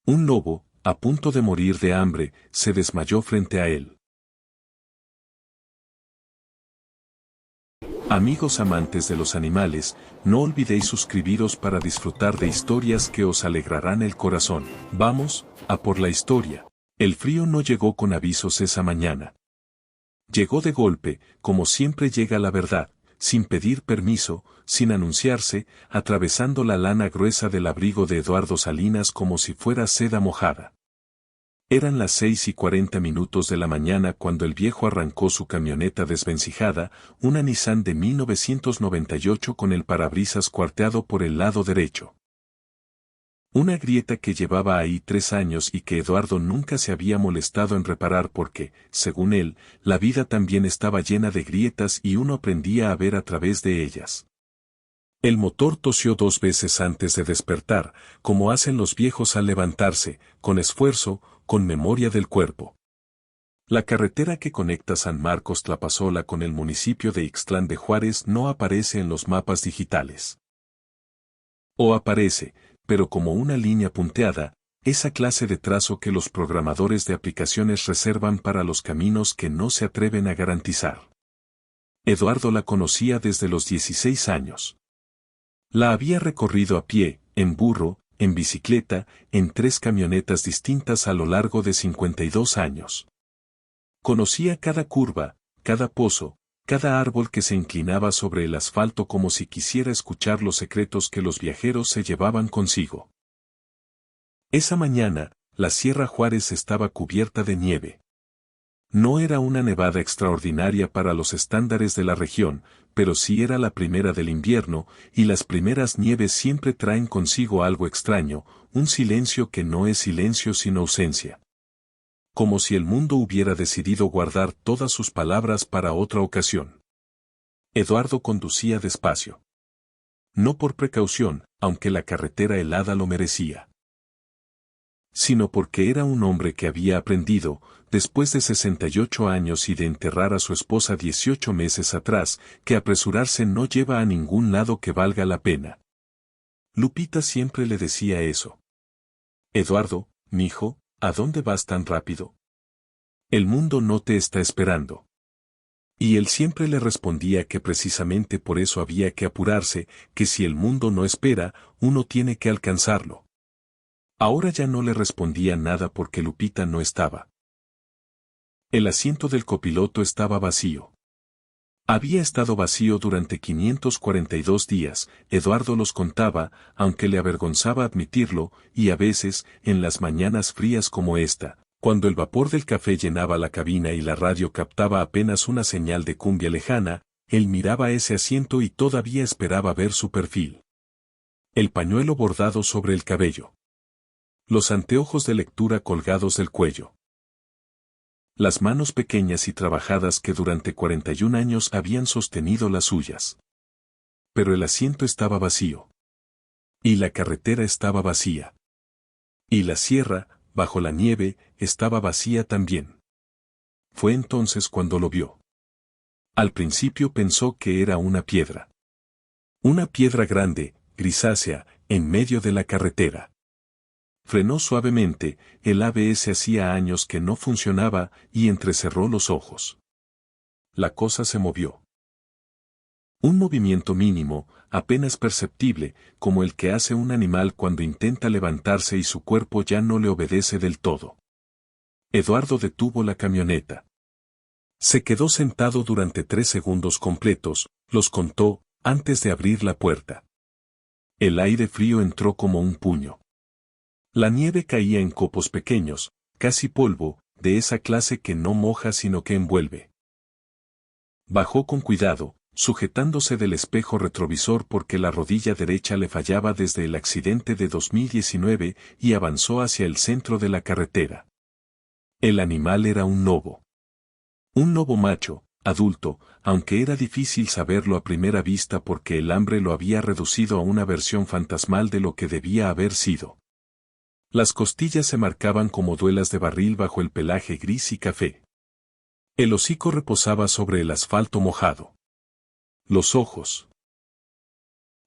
Un lobo, a punto de morir de hambre, se desmayó frente a él. Amigos amantes de los animales, no olvidéis suscribiros para disfrutar de historias que os alegrarán el corazón. Vamos, a por la historia. El frío no llegó con avisos esa mañana. Llegó de golpe, como siempre llega la verdad, sin pedir permiso, sin anunciarse, atravesando la lana gruesa del abrigo de Eduardo Salinas como si fuera seda mojada. Eran las 6:40 de la mañana cuando el viejo arrancó su camioneta desvencijada, una Nissan de 1998 con el parabrisas cuarteado por el lado derecho. Una grieta que llevaba ahí 3 años y que Eduardo nunca se había molestado en reparar porque, según él, la vida también estaba llena de grietas y uno aprendía a ver a través de ellas. El motor tosió 2 veces antes de despertar, como hacen los viejos al levantarse, con esfuerzo, con memoria del cuerpo. La carretera que conecta San Marcos Tlapazola con el municipio de Ixtlán de Juárez no aparece en los mapas digitales. O aparece, pero como una línea punteada, esa clase de trazo que los programadores de aplicaciones reservan para los caminos que no se atreven a garantizar. Eduardo la conocía desde los 16 años. La había recorrido a pie, en burro, en bicicleta, en 3 camionetas distintas a lo largo de 52 años. Conocía cada curva, cada pozo, cada árbol que se inclinaba sobre el asfalto como si quisiera escuchar los secretos que los viajeros se llevaban consigo. Esa mañana, la Sierra Juárez estaba cubierta de nieve. No era una nevada extraordinaria para los estándares de la región, pero sí era la primera del invierno, y las primeras nieves siempre traen consigo algo extraño, un silencio que no es silencio sino ausencia. Como si el mundo hubiera decidido guardar todas sus palabras para otra ocasión. Eduardo conducía despacio. No por precaución, aunque la carretera helada lo merecía. Sino porque era un hombre que había aprendido, después de 68 años y de enterrar a su esposa 18 meses atrás, que apresurarse no lleva a ningún lado que valga la pena. Lupita siempre le decía eso. Eduardo, mijo, ¿a dónde vas tan rápido? El mundo no te está esperando. Y él siempre le respondía que precisamente por eso había que apurarse, que si el mundo no espera, uno tiene que alcanzarlo. Ahora ya no le respondía nada porque Lupita no estaba. El asiento del copiloto estaba vacío. Había estado vacío durante 542 días, Eduardo los contaba, aunque le avergonzaba admitirlo, y a veces, en las mañanas frías como esta, cuando el vapor del café llenaba la cabina y la radio captaba apenas una señal de cumbia lejana, él miraba ese asiento y todavía esperaba ver su perfil. El pañuelo bordado sobre el cabello. Los anteojos de lectura colgados del cuello. Las manos pequeñas y trabajadas que durante 41 años habían sostenido las suyas. Pero el asiento estaba vacío. Y la carretera estaba vacía. Y la sierra, bajo la nieve, estaba vacía también. Fue entonces cuando lo vio. Al principio pensó que era una piedra. Una piedra grande, grisácea, en medio de la carretera. Frenó suavemente, el ABS hacía años que no funcionaba, y entrecerró los ojos. La cosa se movió. Un movimiento mínimo, apenas perceptible, como el que hace un animal cuando intenta levantarse y su cuerpo ya no le obedece del todo. Eduardo detuvo la camioneta. Se quedó sentado durante 3 segundos completos, los contó, antes de abrir la puerta. El aire frío entró como un puño. La nieve caía en copos pequeños, casi polvo, de esa clase que no moja sino que envuelve. Bajó con cuidado, sujetándose del espejo retrovisor porque la rodilla derecha le fallaba desde el accidente de 2019 y avanzó hacia el centro de la carretera. El animal era un lobo. Un lobo macho, adulto, aunque era difícil saberlo a primera vista porque el hambre lo había reducido a una versión fantasmal de lo que debía haber sido. Las costillas se marcaban como duelas de barril bajo el pelaje gris y café. El hocico reposaba sobre el asfalto mojado. Los ojos.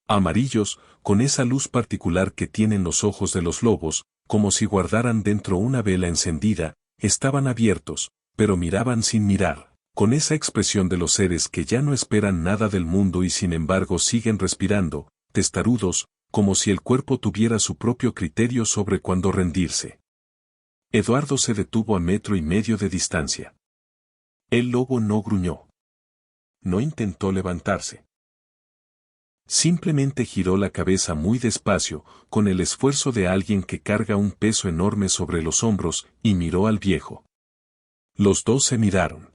Amarillos, con esa luz particular que tienen los ojos de los lobos, como si guardaran dentro una vela encendida, estaban abiertos, pero miraban sin mirar, con esa expresión de los seres que ya no esperan nada del mundo y sin embargo siguen respirando, testarudos, como si el cuerpo tuviera su propio criterio sobre cuándo rendirse. Eduardo se detuvo a 1,5 metros de distancia. El lobo no gruñó. No intentó levantarse. Simplemente giró la cabeza muy despacio, con el esfuerzo de alguien que carga un peso enorme sobre los hombros, y miró al viejo. Los dos se miraron.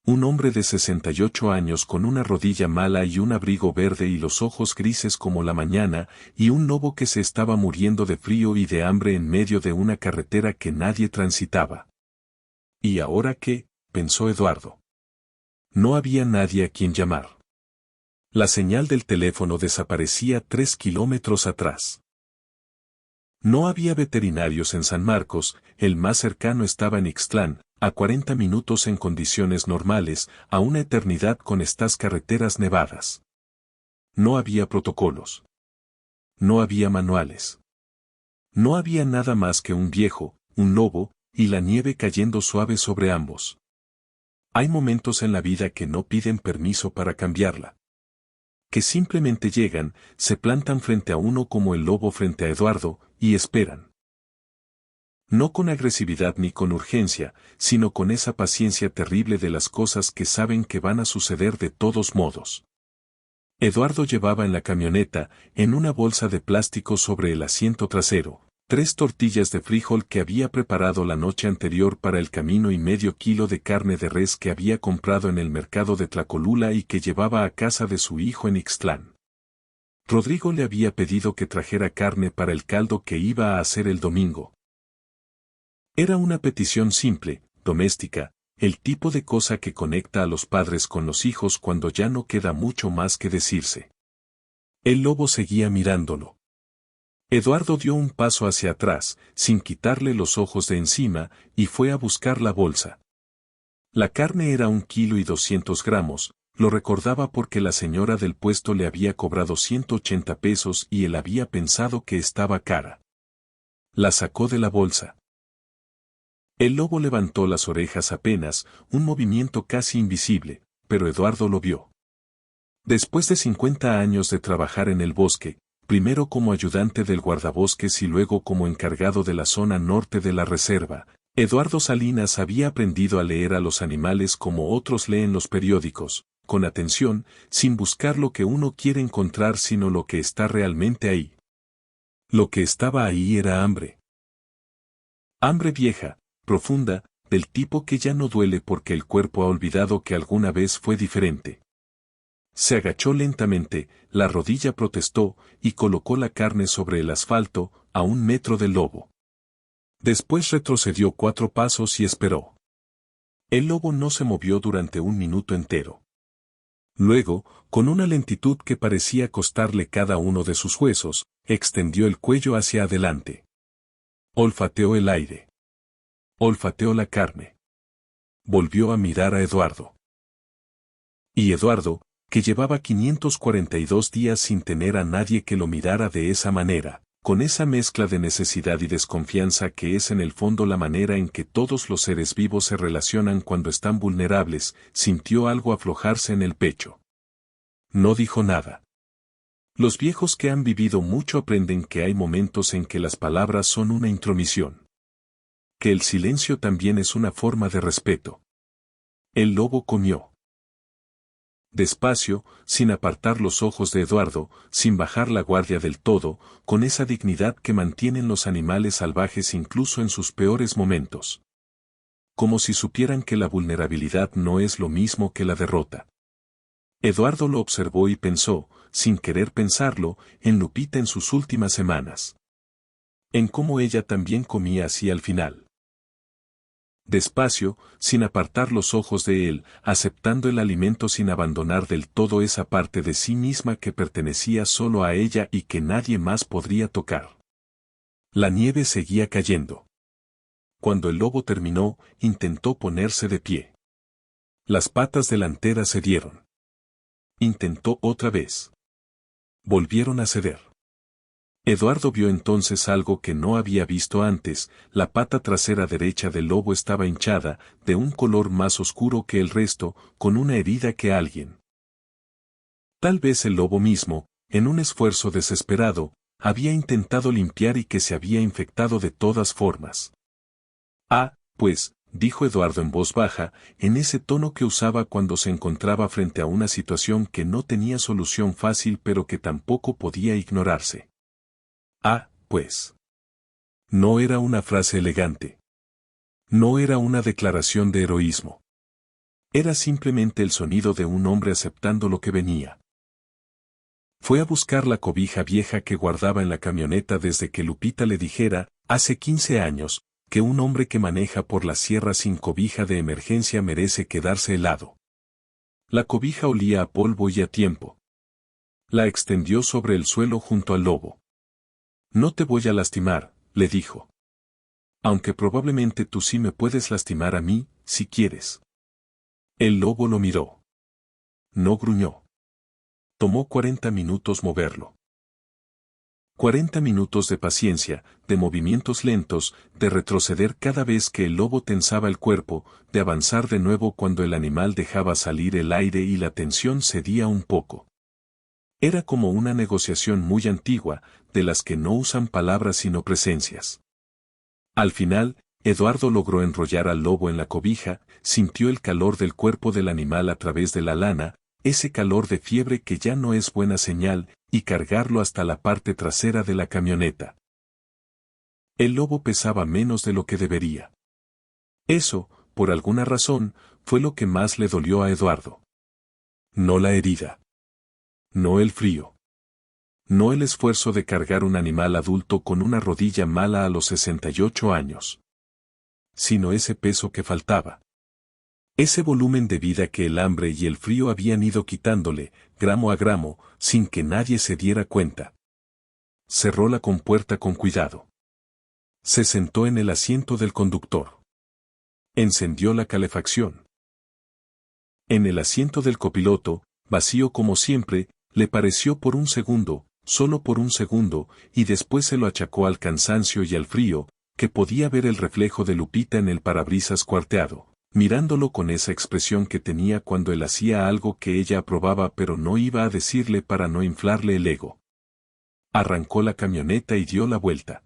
Un hombre de 68 años con una rodilla mala y un abrigo verde y los ojos grises como la mañana, y un lobo que se estaba muriendo de frío y de hambre en medio de una carretera que nadie transitaba. ¿Y ahora qué?, pensó Eduardo. No había nadie a quien llamar. La señal del teléfono desaparecía 3 kilómetros atrás. No había veterinarios en San Marcos, el más cercano estaba en Ixtlán, a 40 minutos en condiciones normales, a una eternidad con estas carreteras nevadas. No había protocolos. No había manuales. No había nada más que un viejo, un lobo, y la nieve cayendo suave sobre ambos. Hay momentos en la vida que no piden permiso para cambiarla. Que simplemente llegan, se plantan frente a uno como el lobo frente a Eduardo, y esperan. No con agresividad ni con urgencia, sino con esa paciencia terrible de las cosas que saben que van a suceder de todos modos. Eduardo llevaba en la camioneta, en una bolsa de plástico sobre el asiento trasero, 3 tortillas de frijol que había preparado la noche anterior para el camino y medio kilo de carne de res que había comprado en el mercado de Tlacolula y que llevaba a casa de su hijo en Ixtlán. Rodrigo le había pedido que trajera carne para el caldo que iba a hacer el domingo. Era una petición simple, doméstica, el tipo de cosa que conecta a los padres con los hijos cuando ya no queda mucho más que decirse. El lobo seguía mirándolo. Eduardo dio un paso hacia atrás, sin quitarle los ojos de encima, y fue a buscar la bolsa. La carne era 1,2 kilos, lo recordaba porque la señora del puesto le había cobrado 180 pesos y él había pensado que estaba cara. La sacó de la bolsa. El lobo levantó las orejas apenas, un movimiento casi invisible, pero Eduardo lo vio. Después de 50 años de trabajar en el bosque, primero como ayudante del guardabosques y luego como encargado de la zona norte de la reserva, Eduardo Salinas había aprendido a leer a los animales como otros leen los periódicos, con atención, sin buscar lo que uno quiere encontrar sino lo que está realmente ahí. Lo que estaba ahí era hambre. Hambre vieja, profunda, del tipo que ya no duele porque el cuerpo ha olvidado que alguna vez fue diferente. Se agachó lentamente, la rodilla protestó, y colocó la carne sobre el asfalto, a 1 metro del lobo. Después retrocedió 4 pasos y esperó. El lobo no se movió durante 1 minuto entero. Luego, con una lentitud que parecía costarle cada uno de sus huesos, extendió el cuello hacia adelante. Olfateó el aire. Olfateó la carne. Volvió a mirar a Eduardo. Y Eduardo, que llevaba 542 días sin tener a nadie que lo mirara de esa manera, con esa mezcla de necesidad y desconfianza que es en el fondo la manera en que todos los seres vivos se relacionan cuando están vulnerables, sintió algo aflojarse en el pecho. No dijo nada. Los viejos que han vivido mucho aprenden que hay momentos en que las palabras son una intromisión. Que el silencio también es una forma de respeto. El lobo comió. Despacio, sin apartar los ojos de Eduardo, sin bajar la guardia del todo, con esa dignidad que mantienen los animales salvajes incluso en sus peores momentos. Como si supieran que la vulnerabilidad no es lo mismo que la derrota. Eduardo lo observó y pensó, sin querer pensarlo, en Lupita en sus últimas semanas. En cómo ella también comía así al final. Despacio, sin apartar los ojos de él, aceptando el alimento sin abandonar del todo esa parte de sí misma que pertenecía solo a ella y que nadie más podría tocar. La nieve seguía cayendo. Cuando el lobo terminó, intentó ponerse de pie. Las patas delanteras cedieron. Intentó otra vez. Volvieron a ceder. Eduardo vio entonces algo que no había visto antes: la pata trasera derecha del lobo estaba hinchada, de un color más oscuro que el resto, con una herida que alguien, tal vez el lobo mismo, en un esfuerzo desesperado, había intentado limpiar y que se había infectado de todas formas. Ah, pues, dijo Eduardo en voz baja, en ese tono que usaba cuando se encontraba frente a una situación que no tenía solución fácil pero que tampoco podía ignorarse. Ah, pues. No era una frase elegante. No era una declaración de heroísmo. Era simplemente el sonido de un hombre aceptando lo que venía. Fue a buscar la cobija vieja que guardaba en la camioneta desde que Lupita le dijera, hace 15 años, que un hombre que maneja por la sierra sin cobija de emergencia merece quedarse helado. La cobija olía a polvo y a tiempo. La extendió sobre el suelo junto al lobo. No te voy a lastimar, le dijo. Aunque probablemente tú sí me puedes lastimar a mí, si quieres. El lobo lo miró. No gruñó. Tomó 40 minutos moverlo. 40 minutos de paciencia, de movimientos lentos, de retroceder cada vez que el lobo tensaba el cuerpo, de avanzar de nuevo cuando el animal dejaba salir el aire y la tensión cedía un poco. Era como una negociación muy antigua, de las que no usan palabras sino presencias. Al final, Eduardo logró enrollar al lobo en la cobija, sintió el calor del cuerpo del animal a través de la lana, ese calor de fiebre que ya no es buena señal, y cargarlo hasta la parte trasera de la camioneta. El lobo pesaba menos de lo que debería. Eso, por alguna razón, fue lo que más le dolió a Eduardo. No la herida. No el frío. No el esfuerzo de cargar un animal adulto con una rodilla mala a los 68 años. Sino ese peso que faltaba. Ese volumen de vida que el hambre y el frío habían ido quitándole, gramo a gramo, sin que nadie se diera cuenta. Cerró la compuerta con cuidado. Se sentó en el asiento del conductor. Encendió la calefacción. En el asiento del copiloto, vacío como siempre, le pareció por un segundo, solo por un segundo, y después se lo achacó al cansancio y al frío, que podía ver el reflejo de Lupita en el parabrisas cuarteado, mirándolo con esa expresión que tenía cuando él hacía algo que ella aprobaba pero no iba a decirle para no inflarle el ego. Arrancó la camioneta y dio la vuelta.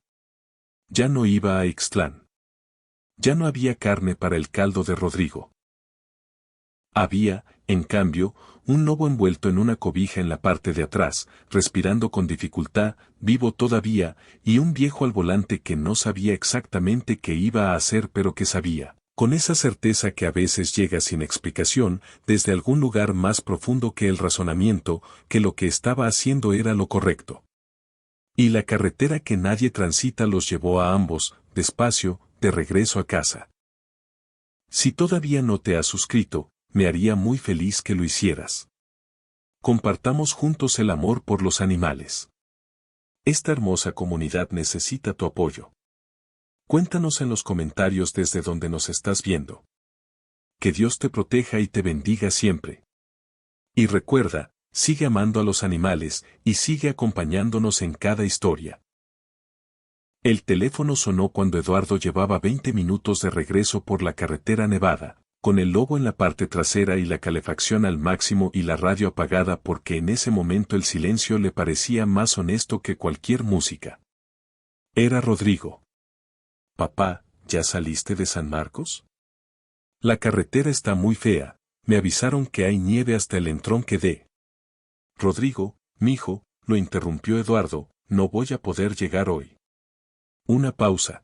Ya no iba a Ixtlán. Ya no había carne para el caldo de Rodrigo. Había, en cambio, un lobo envuelto en una cobija en la parte de atrás, respirando con dificultad, vivo todavía, y un viejo al volante que no sabía exactamente qué iba a hacer pero que sabía, con esa certeza que a veces llega sin explicación, desde algún lugar más profundo que el razonamiento, que lo que estaba haciendo era lo correcto. Y la carretera que nadie transita los llevó a ambos, despacio, de regreso a casa. Si todavía no te has suscrito, me haría muy feliz que lo hicieras. Compartamos juntos el amor por los animales. Esta hermosa comunidad necesita tu apoyo. Cuéntanos en los comentarios desde donde nos estás viendo. Que Dios te proteja y te bendiga siempre. Y recuerda, sigue amando a los animales y sigue acompañándonos en cada historia. El teléfono sonó cuando Eduardo llevaba 20 minutos de regreso por la carretera nevada, con el lobo en la parte trasera y la calefacción al máximo y la radio apagada porque en ese momento el silencio le parecía más honesto que cualquier música. Era Rodrigo. Papá, ¿ya saliste de San Marcos? La carretera está muy fea, me avisaron que hay nieve hasta el entronque de... Rodrigo, mijo, lo interrumpió Eduardo, no voy a poder llegar hoy. Una pausa.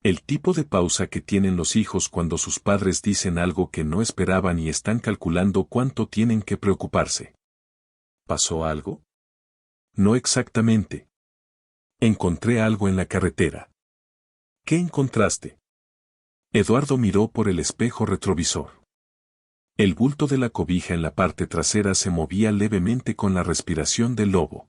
El tipo de pausa que tienen los hijos cuando sus padres dicen algo que no esperaban y están calculando cuánto tienen que preocuparse. ¿Pasó algo? No exactamente. Encontré algo en la carretera. ¿Qué encontraste? Eduardo miró por el espejo retrovisor. El bulto de la cobija en la parte trasera se movía levemente con la respiración del lobo.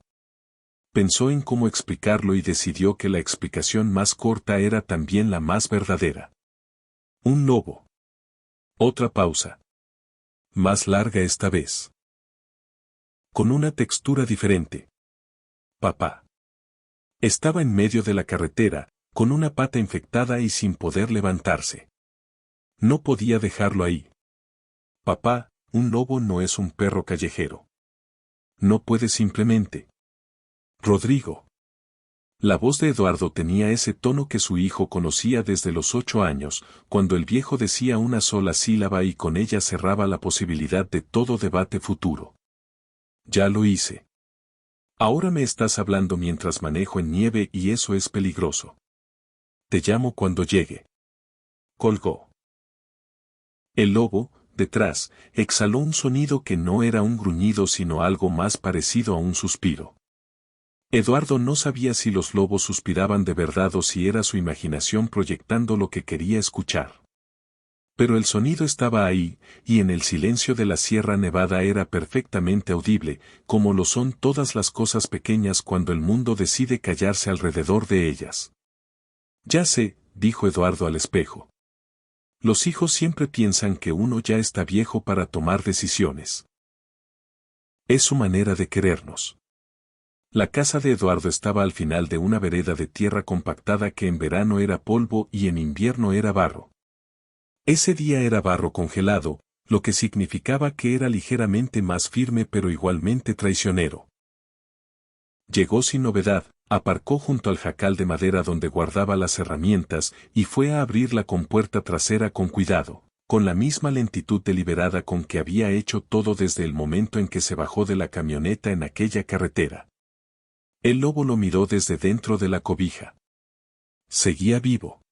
Pensó en cómo explicarlo y decidió que la explicación más corta era también la más verdadera. Un lobo. Otra pausa. Más larga esta vez. Con una textura diferente. Papá. Estaba en medio de la carretera, con una pata infectada y sin poder levantarse. No podía dejarlo ahí. Papá, un lobo no es un perro callejero. No puede simplemente. Rodrigo. La voz de Eduardo tenía ese tono que su hijo conocía desde los 8 años, cuando el viejo decía una sola sílaba y con ella cerraba la posibilidad de todo debate futuro. Ya lo hice. Ahora me estás hablando mientras manejo en nieve y eso es peligroso. Te llamo cuando llegue. Colgó. El lobo, detrás, exhaló un sonido que no era un gruñido sino algo más parecido a un suspiro. Eduardo no sabía si los lobos suspiraban de verdad o si era su imaginación proyectando lo que quería escuchar. Pero el sonido estaba ahí, y en el silencio de la Sierra Nevada era perfectamente audible, como lo son todas las cosas pequeñas cuando el mundo decide callarse alrededor de ellas. Ya sé, dijo Eduardo al espejo. Los hijos siempre piensan que uno ya está viejo para tomar decisiones. Es su manera de querernos. La casa de Eduardo estaba al final de una vereda de tierra compactada que en verano era polvo y en invierno era barro. Ese día era barro congelado, lo que significaba que era ligeramente más firme pero igualmente traicionero. Llegó sin novedad, aparcó junto al jacal de madera donde guardaba las herramientas y fue a abrir la compuerta trasera con cuidado, con la misma lentitud deliberada con que había hecho todo desde el momento en que se bajó de la camioneta en aquella carretera. El lobo lo miró desde dentro de la cobija. Seguía vivo.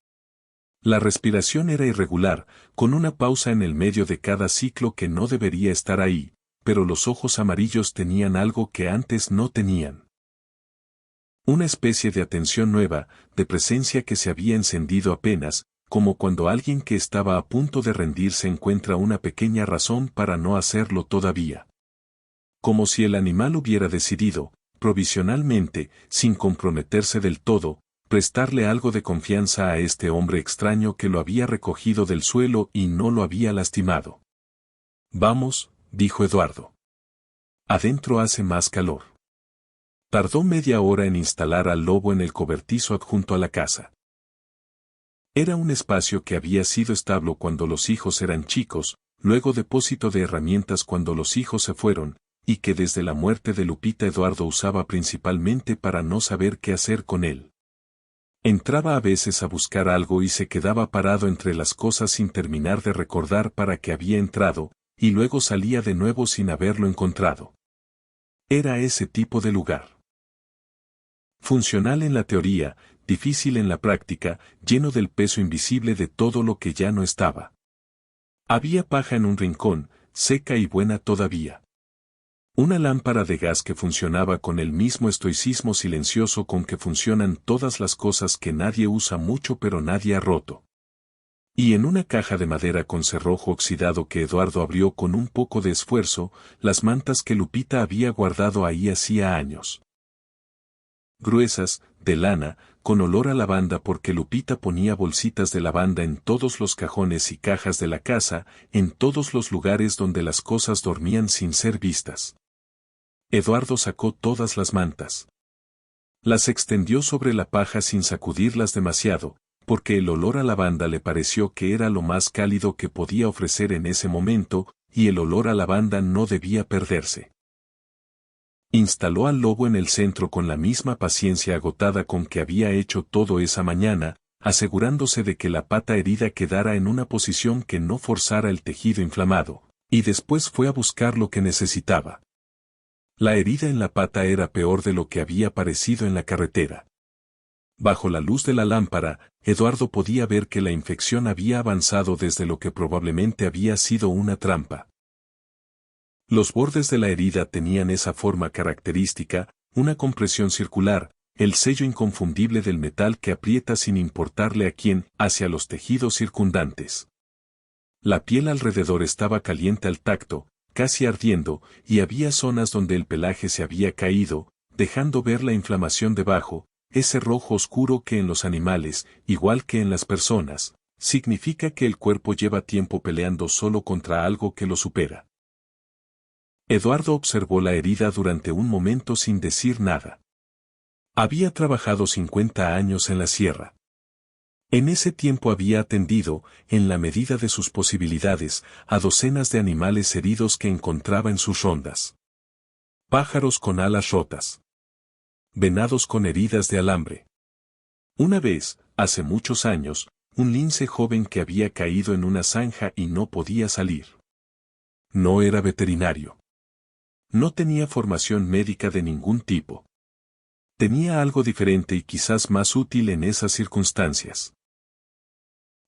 La respiración era irregular, con una pausa en el medio de cada ciclo que no debería estar ahí, pero los ojos amarillos tenían algo que antes no tenían. Una especie de atención nueva, de presencia que se había encendido apenas, como cuando alguien que estaba a punto de rendirse encuentra una pequeña razón para no hacerlo todavía. Como si el animal hubiera decidido, provisionalmente, sin comprometerse del todo, prestarle algo de confianza a este hombre extraño que lo había recogido del suelo y no lo había lastimado. Vamos, dijo Eduardo. Adentro hace más calor. Tardó media hora en instalar al lobo en el cobertizo adjunto a la casa. Era un espacio que había sido establo cuando los hijos eran chicos, luego depósito de herramientas cuando los hijos se fueron, y que desde la muerte de Lupita Eduardo usaba principalmente para no saber qué hacer con él. Entraba a veces a buscar algo y se quedaba parado entre las cosas sin terminar de recordar para qué había entrado, y luego salía de nuevo sin haberlo encontrado. Era ese tipo de lugar. Funcional en la teoría, difícil en la práctica, lleno del peso invisible de todo lo que ya no estaba. Había paja en un rincón, seca y buena todavía. Una lámpara de gas que funcionaba con el mismo estoicismo silencioso con que funcionan todas las cosas que nadie usa mucho pero nadie ha roto. Y en una caja de madera con cerrojo oxidado que Eduardo abrió con un poco de esfuerzo, las mantas que Lupita había guardado ahí hacía años. Gruesas, de lana, con olor a lavanda porque Lupita ponía bolsitas de lavanda en todos los cajones y cajas de la casa, en todos los lugares donde las cosas dormían sin ser vistas. Eduardo sacó todas las mantas. Las extendió sobre la paja sin sacudirlas demasiado, porque el olor a lavanda le pareció que era lo más cálido que podía ofrecer en ese momento, y el olor a lavanda no debía perderse. Instaló al lobo en el centro con la misma paciencia agotada con que había hecho todo esa mañana, asegurándose de que la pata herida quedara en una posición que no forzara el tejido inflamado, y después fue a buscar lo que necesitaba. La herida en la pata era peor de lo que había parecido en la carretera. Bajo la luz de la lámpara, Eduardo podía ver que la infección había avanzado desde lo que probablemente había sido una trampa. Los bordes de la herida tenían esa forma característica, una compresión circular, el sello inconfundible del metal que aprieta sin importarle a quién, hacia los tejidos circundantes. La piel alrededor estaba caliente al tacto, casi ardiendo, y había zonas donde el pelaje se había caído, dejando ver la inflamación debajo, ese rojo oscuro que en los animales, igual que en las personas, significa que el cuerpo lleva tiempo peleando solo contra algo que lo supera. Eduardo observó la herida durante un momento sin decir nada. Había trabajado 50 años en la sierra. En ese tiempo había atendido, en la medida de sus posibilidades, a docenas de animales heridos que encontraba en sus rondas. Pájaros con alas rotas. Venados con heridas de alambre. Una vez, hace muchos años, un lince joven que había caído en una zanja y no podía salir. No era veterinario. No tenía formación médica de ningún tipo. Tenía algo diferente y quizás más útil en esas circunstancias.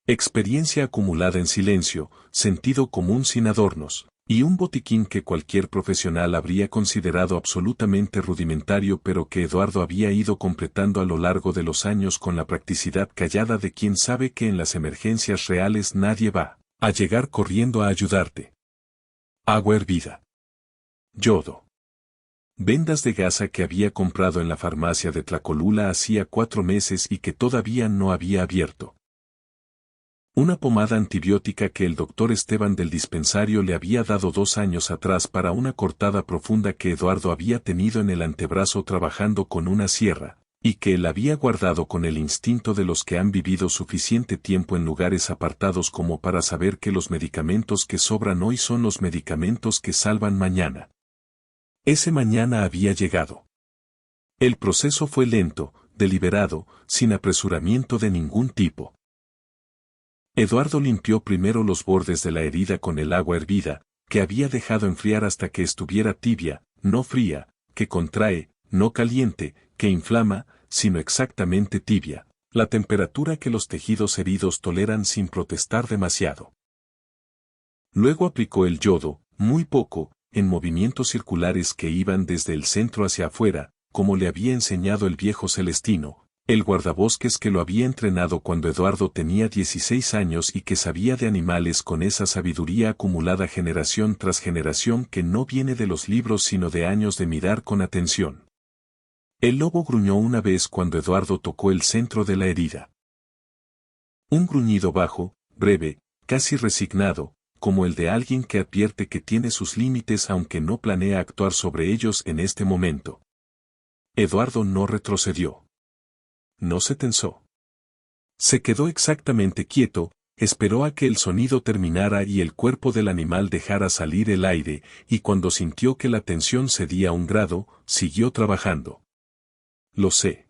Experiencia acumulada en silencio, sentido común sin adornos, y un botiquín que cualquier profesional habría considerado absolutamente rudimentario pero que Eduardo había ido completando a lo largo de los años con la practicidad callada de quien sabe que en las emergencias reales nadie va a llegar corriendo a ayudarte. Agua hervida. Yodo. Vendas de gasa que había comprado en la farmacia de Tlacolula hacía 4 meses y que todavía no había abierto. Una pomada antibiótica que el doctor Esteban del dispensario le había dado 2 años atrás para una cortada profunda que Eduardo había tenido en el antebrazo trabajando con una sierra, y que él había guardado con el instinto de los que han vivido suficiente tiempo en lugares apartados como para saber que los medicamentos que sobran hoy son los medicamentos que salvan mañana. Ese mañana había llegado. El proceso fue lento, deliberado, sin apresuramiento de ningún tipo. Eduardo limpió primero los bordes de la herida con el agua hervida, que había dejado enfriar hasta que estuviera tibia, no fría, que contrae, no caliente, que inflama, sino exactamente tibia, la temperatura que los tejidos heridos toleran sin protestar demasiado. Luego aplicó el yodo, muy poco, en movimientos circulares que iban desde el centro hacia afuera, como le había enseñado el viejo Celestino, el guardabosques que lo había entrenado cuando Eduardo tenía 16 años y que sabía de animales con esa sabiduría acumulada generación tras generación que no viene de los libros sino de años de mirar con atención. El lobo gruñó una vez cuando Eduardo tocó el centro de la herida. Un gruñido bajo, breve, casi resignado, como el de alguien que advierte que tiene sus límites aunque no planea actuar sobre ellos en este momento. Eduardo no retrocedió. No se tensó. Se quedó exactamente quieto, esperó a que el sonido terminara y el cuerpo del animal dejara salir el aire, y cuando sintió que la tensión cedía 1 grado, siguió trabajando. Lo sé.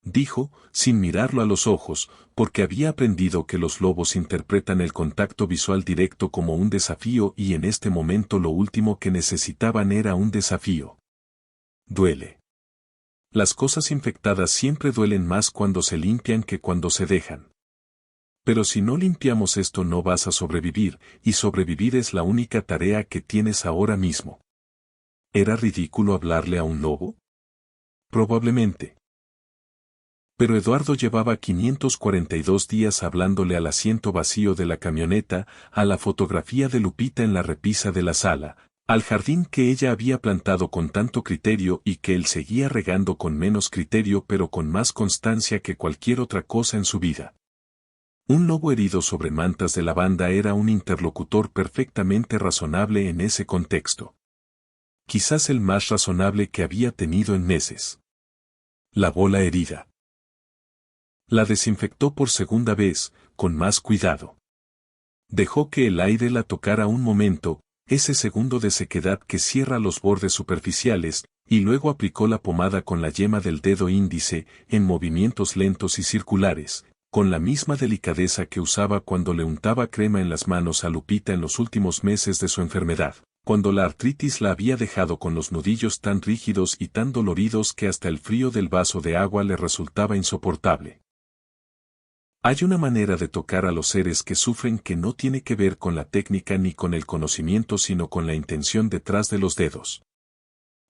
Dijo, sin mirarlo a los ojos, porque había aprendido que los lobos interpretan el contacto visual directo como un desafío y en este momento lo último que necesitaban era un desafío. Duele. Las cosas infectadas siempre duelen más cuando se limpian que cuando se dejan. Pero si no limpiamos esto no vas a sobrevivir, y sobrevivir es la única tarea que tienes ahora mismo. ¿Era ridículo hablarle a un lobo? Probablemente. Pero Eduardo llevaba 542 días hablándole al asiento vacío de la camioneta, a la fotografía de Lupita en la repisa de la sala, al jardín que ella había plantado con tanto criterio y que él seguía regando con menos criterio pero con más constancia que cualquier otra cosa en su vida. Un lobo herido sobre mantas de lavanda era un interlocutor perfectamente razonable en ese contexto. Quizás el más razonable que había tenido en meses. Lavó la herida. La desinfectó por segunda vez, con más cuidado. Dejó que el aire la tocara un momento, ese segundo de sequedad que cierra los bordes superficiales, y luego aplicó la pomada con la yema del dedo índice, en movimientos lentos y circulares, con la misma delicadeza que usaba cuando le untaba crema en las manos a Lupita en los últimos meses de su enfermedad, cuando la artritis la había dejado con los nudillos tan rígidos y tan doloridos que hasta el frío del vaso de agua le resultaba insoportable. Hay una manera de tocar a los seres que sufren que no tiene que ver con la técnica ni con el conocimiento sino con la intención detrás de los dedos.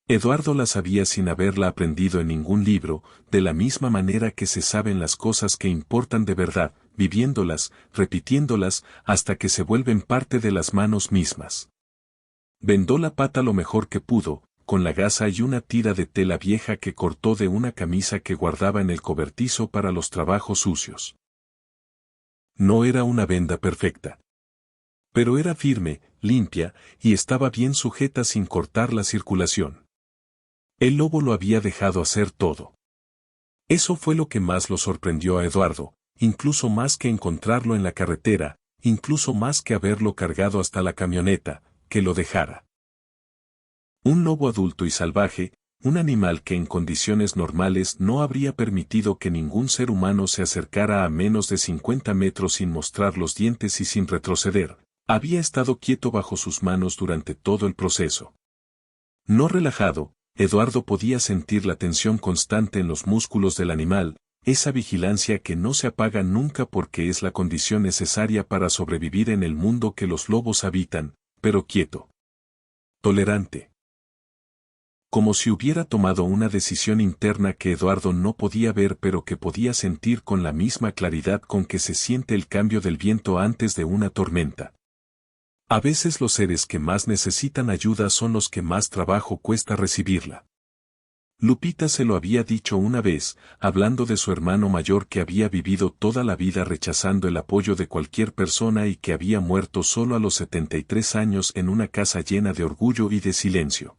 Eduardo la sabía sin haberla aprendido en ningún libro, de la misma manera que se saben las cosas que importan de verdad, viviéndolas, repitiéndolas, hasta que se vuelven parte de las manos mismas. Vendó la pata lo mejor que pudo, con la gasa y una tira de tela vieja que cortó de una camisa que guardaba en el cobertizo para los trabajos sucios. No era una venda perfecta. Pero era firme, limpia, y estaba bien sujeta sin cortar la circulación. El lobo lo había dejado hacer todo. Eso fue lo que más lo sorprendió a Eduardo, incluso más que encontrarlo en la carretera, incluso más que haberlo cargado hasta la camioneta, que lo dejara. Un lobo adulto y salvaje, un animal que en condiciones normales no habría permitido que ningún ser humano se acercara a menos de 50 metros sin mostrar los dientes y sin retroceder, había estado quieto bajo sus manos durante todo el proceso. No relajado, Eduardo podía sentir la tensión constante en los músculos del animal, esa vigilancia que no se apaga nunca porque es la condición necesaria para sobrevivir en el mundo que los lobos habitan, pero quieto. Tolerante. Como si hubiera tomado una decisión interna que Eduardo no podía ver pero que podía sentir con la misma claridad con que se siente el cambio del viento antes de una tormenta. A veces los seres que más necesitan ayuda son los que más trabajo cuesta recibirla. Lupita se lo había dicho una vez, hablando de su hermano mayor que había vivido toda la vida rechazando el apoyo de cualquier persona y que había muerto solo a los 73 años en una casa llena de orgullo y de silencio.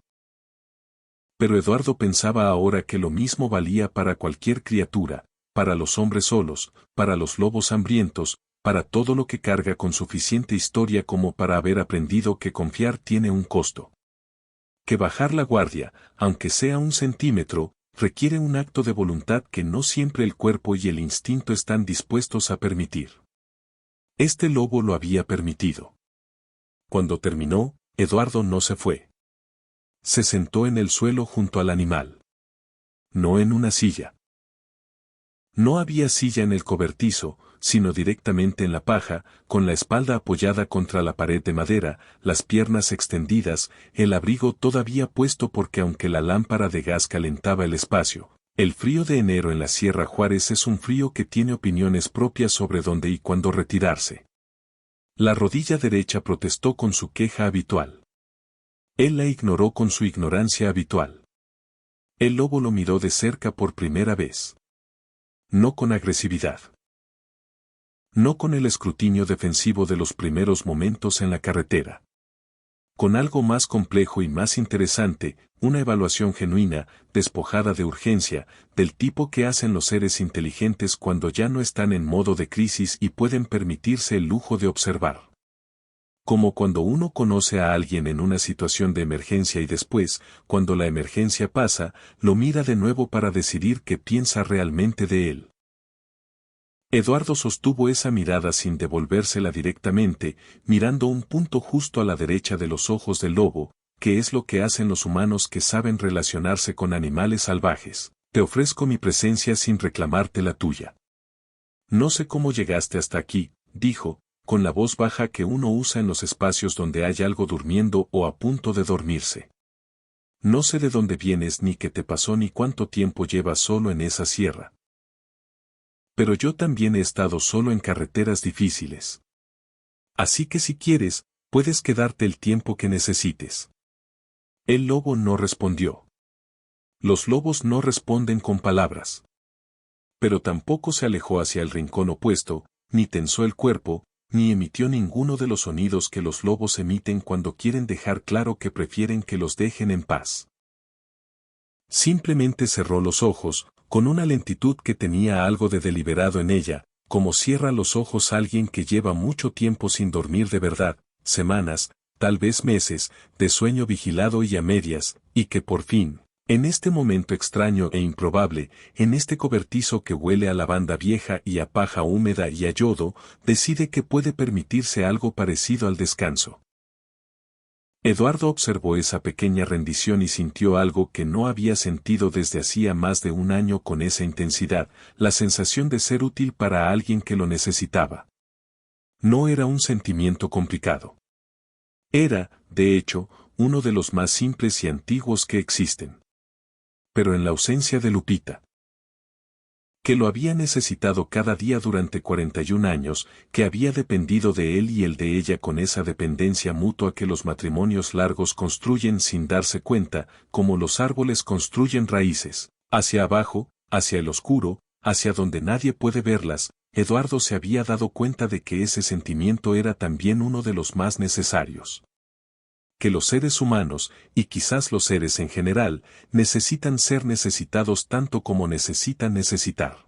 Pero Eduardo pensaba ahora que lo mismo valía para cualquier criatura, para los hombres solos, para los lobos hambrientos, para todo lo que carga con suficiente historia como para haber aprendido que confiar tiene un costo. Que bajar la guardia, aunque sea 1 centímetro, requiere un acto de voluntad que no siempre el cuerpo y el instinto están dispuestos a permitir. Este lobo lo había permitido. Cuando terminó, Eduardo no se fue. Se sentó en el suelo junto al animal. No en una silla. No había silla en el cobertizo, sino directamente en la paja, con la espalda apoyada contra la pared de madera, las piernas extendidas, el abrigo todavía puesto porque aunque la lámpara de gas calentaba el espacio, el frío de enero en la Sierra Juárez es un frío que tiene opiniones propias sobre dónde y cuándo retirarse. La rodilla derecha protestó con su queja habitual. Él la ignoró con su ignorancia habitual. El lobo lo miró de cerca por primera vez. No con agresividad. No con el escrutinio defensivo de los primeros momentos en la carretera. Con algo más complejo y más interesante, una evaluación genuina, despojada de urgencia, del tipo que hacen los seres inteligentes cuando ya no están en modo de crisis y pueden permitirse el lujo de observar. Como cuando uno conoce a alguien en una situación de emergencia y después, cuando la emergencia pasa, lo mira de nuevo para decidir qué piensa realmente de él. Eduardo sostuvo esa mirada sin devolvérsela directamente, mirando un punto justo a la derecha de los ojos del lobo, que es lo que hacen los humanos que saben relacionarse con animales salvajes. Te ofrezco mi presencia sin reclamarte la tuya. No sé cómo llegaste hasta aquí, dijo, con la voz baja que uno usa en los espacios donde hay algo durmiendo o a punto de dormirse. No sé de dónde vienes ni qué te pasó ni cuánto tiempo llevas solo en esa sierra. Pero yo también he estado solo en carreteras difíciles. Así que si quieres, puedes quedarte el tiempo que necesites. El lobo no respondió. Los lobos no responden con palabras. Pero tampoco se alejó hacia el rincón opuesto, ni tensó el cuerpo, ni emitió ninguno de los sonidos que los lobos emiten cuando quieren dejar claro que prefieren que los dejen en paz. Simplemente cerró los ojos, con una lentitud que tenía algo de deliberado en ella, como cierra los ojos alguien que lleva mucho tiempo sin dormir de verdad, semanas, tal vez meses, de sueño vigilado y a medias, y que por fin, en este momento extraño e improbable, en este cobertizo que huele a lavanda vieja y a paja húmeda y a yodo, decide que puede permitirse algo parecido al descanso. Eduardo observó esa pequeña rendición y sintió algo que no había sentido desde hacía más de 1 año con esa intensidad, la sensación de ser útil para alguien que lo necesitaba. No era un sentimiento complicado. Era, de hecho, uno de los más simples y antiguos que existen. Pero en la ausencia de Lupita, que lo había necesitado cada día durante 41 años, que había dependido de él y el de ella con esa dependencia mutua que los matrimonios largos construyen sin darse cuenta, como los árboles construyen raíces, hacia abajo, hacia el oscuro, hacia donde nadie puede verlas, Eduardo se había dado cuenta de que ese sentimiento era también uno de los más necesarios. que los seres humanos, y quizás los seres en general, necesitan ser necesitados tanto como necesitan necesitar.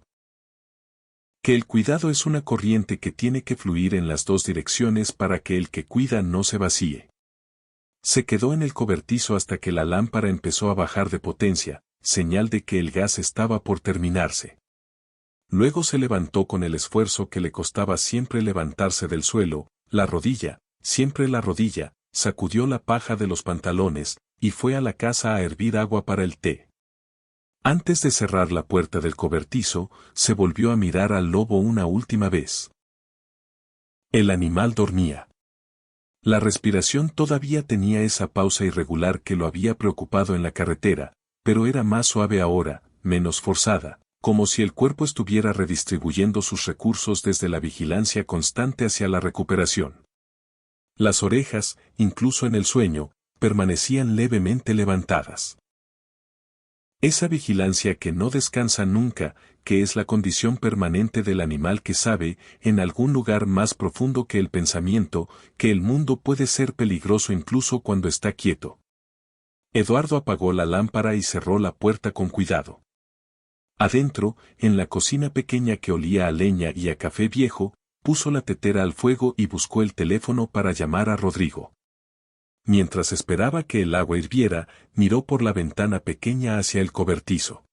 Que el cuidado es una corriente que tiene que fluir en las dos direcciones para que el que cuida no se vacíe. Se quedó en el cobertizo hasta que la lámpara empezó a bajar de potencia, señal de que el gas estaba por terminarse. Luego se levantó con el esfuerzo que le costaba siempre levantarse del suelo, la rodilla, siempre la rodilla, sacudió la paja de los pantalones, y fue a la casa a hervir agua para el té. Antes de cerrar la puerta del cobertizo, se volvió a mirar al lobo una última vez. El animal dormía. La respiración todavía tenía esa pausa irregular que lo había preocupado en la carretera, pero era más suave ahora, menos forzada, como si el cuerpo estuviera redistribuyendo sus recursos desde la vigilancia constante hacia la recuperación. Las orejas, incluso en el sueño, permanecían levemente levantadas. Esa vigilancia que no descansa nunca, que es la condición permanente del animal que sabe, en algún lugar más profundo que el pensamiento, que el mundo puede ser peligroso incluso cuando está quieto. Eduardo apagó la lámpara y cerró la puerta con cuidado. Adentro, en la cocina pequeña que olía a leña y a café viejo, puso la tetera al fuego y buscó el teléfono para llamar a Rodrigo. Mientras esperaba que el agua hirviera, miró por la ventana pequeña hacia el cobertizo.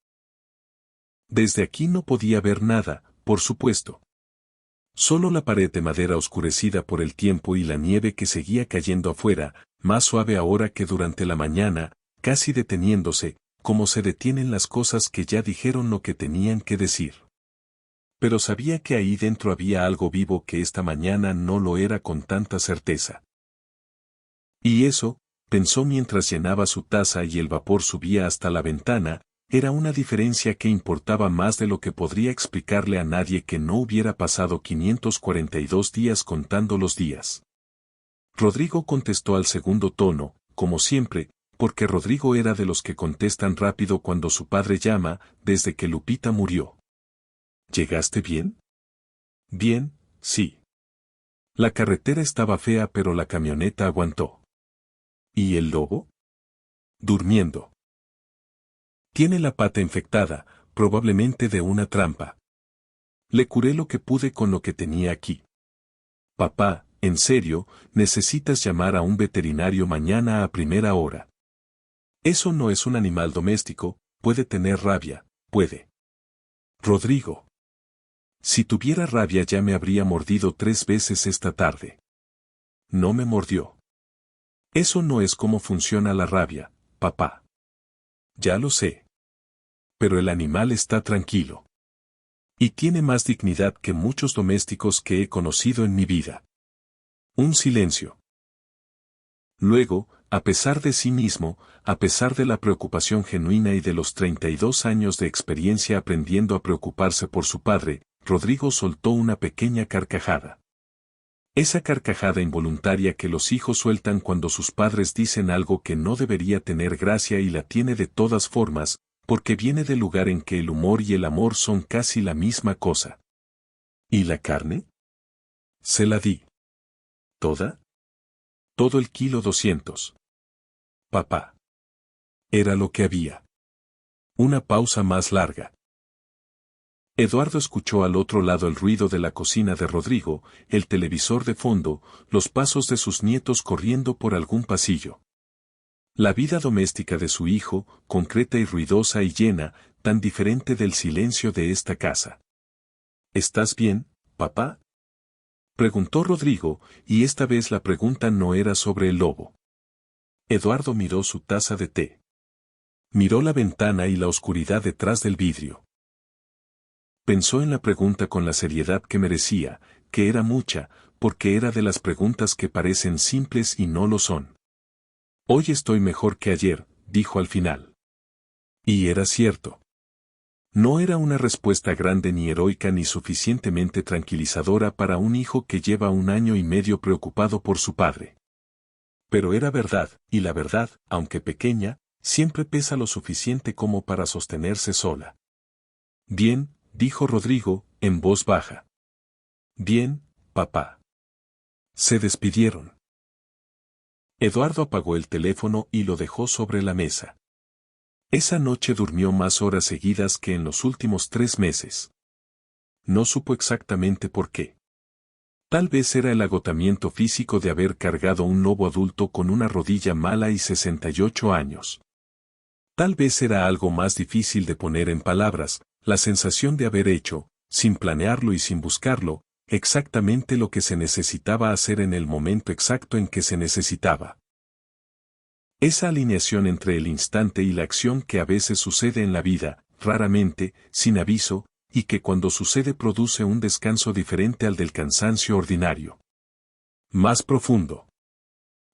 Desde aquí no podía ver nada, por supuesto. Solo la pared de madera oscurecida por el tiempo y la nieve que seguía cayendo afuera, más suave ahora que durante la mañana, casi deteniéndose, como se detienen las cosas que ya dijeron lo que tenían que decir. Pero sabía que ahí dentro había algo vivo que esta mañana no lo era con tanta certeza. Y eso, pensó mientras llenaba su taza y el vapor subía hasta la ventana, era una diferencia que importaba más de lo que podría explicarle a nadie que no hubiera pasado 542 días contando los días. Rodrigo contestó al segundo tono, como siempre, porque Rodrigo era de los que contestan rápido cuando su padre llama, desde que Lupita murió. ¿Llegaste bien? Bien, sí. La carretera estaba fea pero la camioneta aguantó. ¿Y el lobo? Durmiendo. Tiene la pata infectada, probablemente de una trampa. Le curé lo que pude con lo que tenía aquí. Papá, en serio, necesitas llamar a un veterinario mañana a primera hora. Eso no es un animal doméstico, puede tener rabia, puede. Rodrigo. Si tuviera rabia ya me habría mordido 3 veces esta tarde. No me mordió. Eso no es cómo funciona la rabia, papá. Ya lo sé. Pero el animal está tranquilo. Y tiene más dignidad que muchos domésticos que he conocido en mi vida. Un silencio. Luego, a pesar de sí mismo, a pesar de la preocupación genuina y de los 32 años de experiencia aprendiendo a preocuparse por su padre, Rodrigo soltó una pequeña carcajada. Esa carcajada involuntaria que los hijos sueltan cuando sus padres dicen algo que no debería tener gracia y la tiene de todas formas, porque viene del lugar en que el humor y el amor son casi la misma cosa. ¿Y la carne? Se la di. ¿Toda? Todo el kilo 200. Papá. Era lo que había. Una pausa más larga. Eduardo escuchó al otro lado el ruido de la cocina de Rodrigo, el televisor de fondo, los pasos de sus nietos corriendo por algún pasillo. La vida doméstica de su hijo, concreta y ruidosa y llena, tan diferente del silencio de esta casa. ¿Estás bien, papá? Preguntó Rodrigo, y esta vez la pregunta no era sobre el lobo. Eduardo miró su taza de té. Miró la ventana y la oscuridad detrás del vidrio. Pensó en la pregunta con la seriedad que merecía, que era mucha, porque era de las preguntas que parecen simples y no lo son. Hoy estoy mejor que ayer, dijo al final. Y era cierto. No era una respuesta grande ni heroica ni suficientemente tranquilizadora para un hijo que lleva 1 año y medio preocupado por su padre. Pero era verdad, y la verdad, aunque pequeña, siempre pesa lo suficiente como para sostenerse sola. Bien, dijo Rodrigo, en voz baja. Bien, papá. Se despidieron. Eduardo apagó el teléfono y lo dejó sobre la mesa. Esa noche durmió más horas seguidas que en los últimos 3 meses. No supo exactamente por qué. Tal vez era el agotamiento físico de haber cargado un lobo adulto con una rodilla mala y 68 años. Tal vez era algo más difícil de poner en palabras, la sensación de haber hecho, sin planearlo y sin buscarlo, exactamente lo que se necesitaba hacer en el momento exacto en que se necesitaba. Esa alineación entre el instante y la acción que a veces sucede en la vida, raramente, sin aviso, y que cuando sucede produce un descanso diferente al del cansancio ordinario. Más profundo.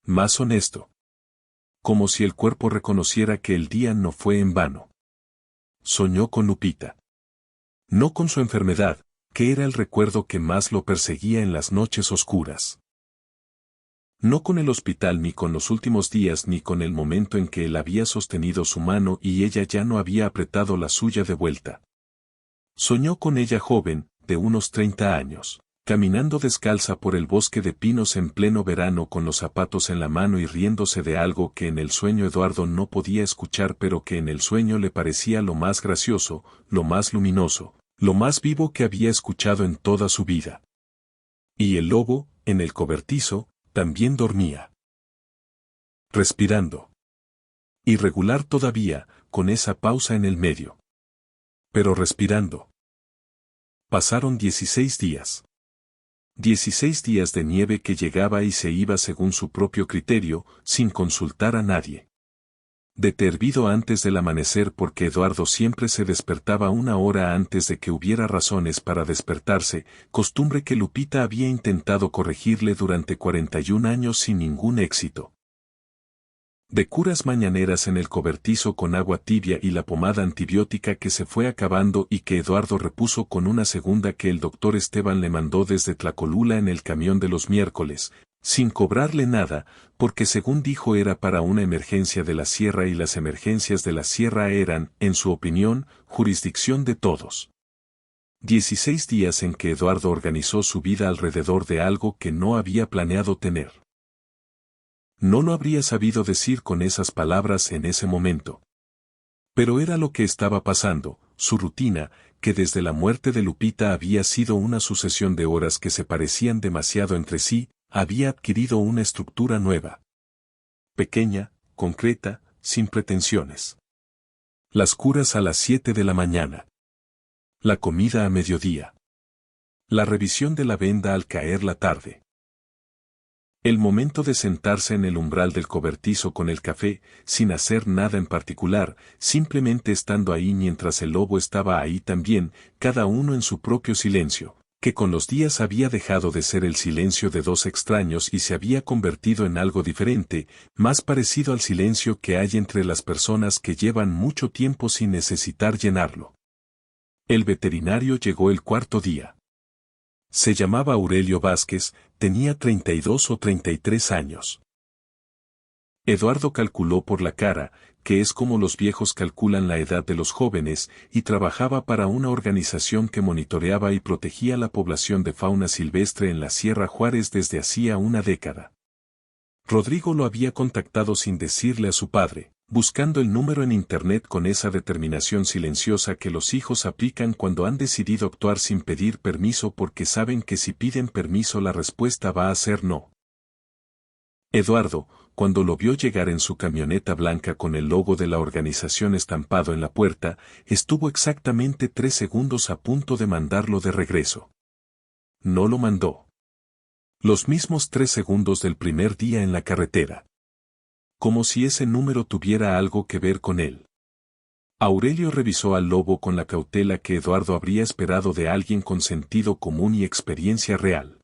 Más honesto. Como si el cuerpo reconociera que el día no fue en vano. Soñó con Lupita. No con su enfermedad, que era el recuerdo que más lo perseguía en las noches oscuras. No con el hospital ni con los últimos días ni con el momento en que él había sostenido su mano y ella ya no había apretado la suya de vuelta. Soñó con ella joven, de unos 30 años, caminando descalza por el bosque de pinos en pleno verano con los zapatos en la mano y riéndose de algo que en el sueño Eduardo no podía escuchar pero que en el sueño le parecía lo más gracioso, lo más luminoso, lo más vivo que había escuchado en toda su vida. Y el lobo, en el cobertizo, también dormía. Respirando. Irregular todavía, con esa pausa en el medio. Pero respirando. Pasaron 16 días. 16 días de nieve que llegaba y se iba según su propio criterio, sin consultar a nadie. De hervido antes del amanecer porque Eduardo siempre se despertaba una hora antes de que hubiera razones para despertarse, costumbre que Lupita había intentado corregirle durante 41 años sin ningún éxito. De curas mañaneras en el cobertizo con agua tibia y la pomada antibiótica que se fue acabando y que Eduardo repuso con una segunda que el doctor Esteban le mandó desde Tlacolula en el camión de los miércoles, sin cobrarle nada, porque según dijo era para una emergencia de la sierra y las emergencias de la sierra eran, en su opinión, jurisdicción de todos. 16 días en que Eduardo organizó su vida alrededor de algo que no había planeado tener. No lo habría sabido decir con esas palabras en ese momento. Pero era lo que estaba pasando, su rutina, que desde la muerte de Lupita había sido una sucesión de horas que se parecían demasiado entre sí, había adquirido una estructura nueva. Pequeña, concreta, sin pretensiones. Las curas a las 7 de la mañana. La comida a mediodía. La revisión de la venda al caer la tarde. El momento de sentarse en el umbral del cobertizo con el café, sin hacer nada en particular, simplemente estando ahí mientras el lobo estaba ahí también, cada uno en su propio silencio, que con los días había dejado de ser el silencio de dos extraños y se había convertido en algo diferente, más parecido al silencio que hay entre las personas que llevan mucho tiempo sin necesitar llenarlo. El veterinario llegó el cuarto día. Se llamaba Aurelio Vázquez, tenía 32 o 33 años. Eduardo calculó por la cara, que es como los viejos calculan la edad de los jóvenes, y trabajaba para una organización que monitoreaba y protegía la población de fauna silvestre en la Sierra Juárez desde hacía una década. Rodrigo lo había contactado sin decirle a su padre, buscando el número en internet con esa determinación silenciosa que los hijos aplican cuando han decidido actuar sin pedir permiso porque saben que si piden permiso la respuesta va a ser no. Eduardo, cuando lo vio llegar en su camioneta blanca con el logo de la organización estampado en la puerta, estuvo exactamente 3 segundos a punto de mandarlo de regreso. No lo mandó. Los mismos 3 segundos del primer día en la carretera. Como si ese número tuviera algo que ver con él. Aurelio revisó al lobo con la cautela que Eduardo habría esperado de alguien con sentido común y experiencia real.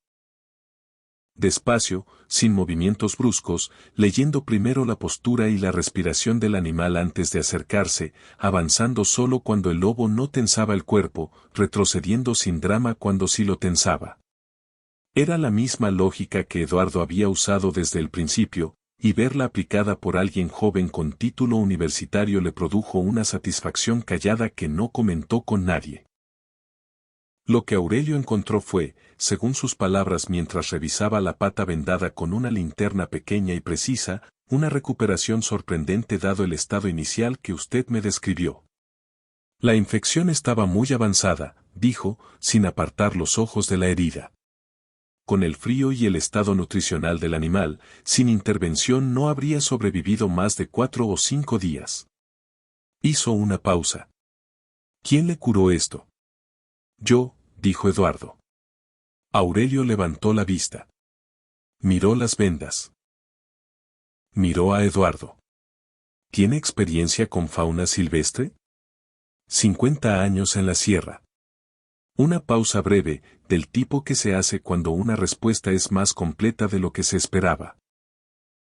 Despacio, sin movimientos bruscos, leyendo primero la postura y la respiración del animal antes de acercarse, avanzando solo cuando el lobo no tensaba el cuerpo, retrocediendo sin drama cuando sí lo tensaba. Era la misma lógica que Eduardo había usado desde el principio, y verla aplicada por alguien joven con título universitario le produjo una satisfacción callada que no comentó con nadie. Lo que Aurelio encontró fue, según sus palabras mientras revisaba la pata vendada con una linterna pequeña y precisa, una recuperación sorprendente dado el estado inicial que usted me describió. La infección estaba muy avanzada, dijo, sin apartar los ojos de la herida. Con el frío y el estado nutricional del animal, sin intervención no habría sobrevivido más de 4 o 5 días. Hizo una pausa. ¿Quién le curó esto? Yo, dijo Eduardo. Aurelio levantó la vista. Miró las vendas. Miró a Eduardo. ¿Tiene experiencia con fauna silvestre? 50 años en la sierra. Una pausa breve, del tipo que se hace cuando una respuesta es más completa de lo que se esperaba.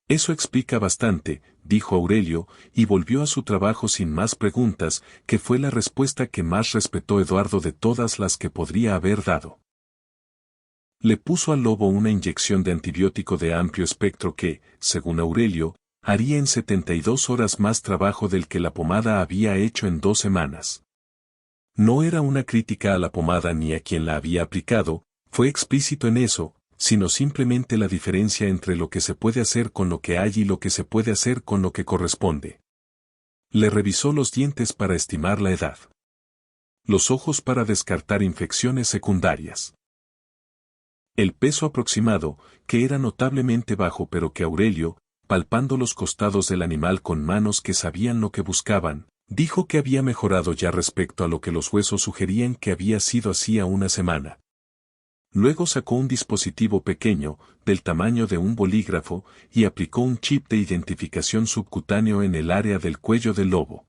Eso explica bastante, dijo Aurelio, y volvió a su trabajo sin más preguntas, que fue la respuesta que más respetó Eduardo de todas las que podría haber dado. Le puso al lobo una inyección de antibiótico de amplio espectro que, según Aurelio, haría en 72 horas más trabajo del que la pomada había hecho en 2 semanas. No era una crítica a la pomada ni a quien la había aplicado, fue explícito en eso, sino simplemente la diferencia entre lo que se puede hacer con lo que hay y lo que se puede hacer con lo que corresponde. Le revisó los dientes para estimar la edad. Los ojos para descartar infecciones secundarias. El peso aproximado, que era notablemente bajo pero que Aurelio, palpando los costados del animal con manos que sabían lo que buscaban, dijo que había mejorado ya respecto a lo que los huesos sugerían que había sido hacía una semana. Luego sacó un dispositivo pequeño, del tamaño de un bolígrafo, y aplicó un chip de identificación subcutáneo en el área del cuello del lobo.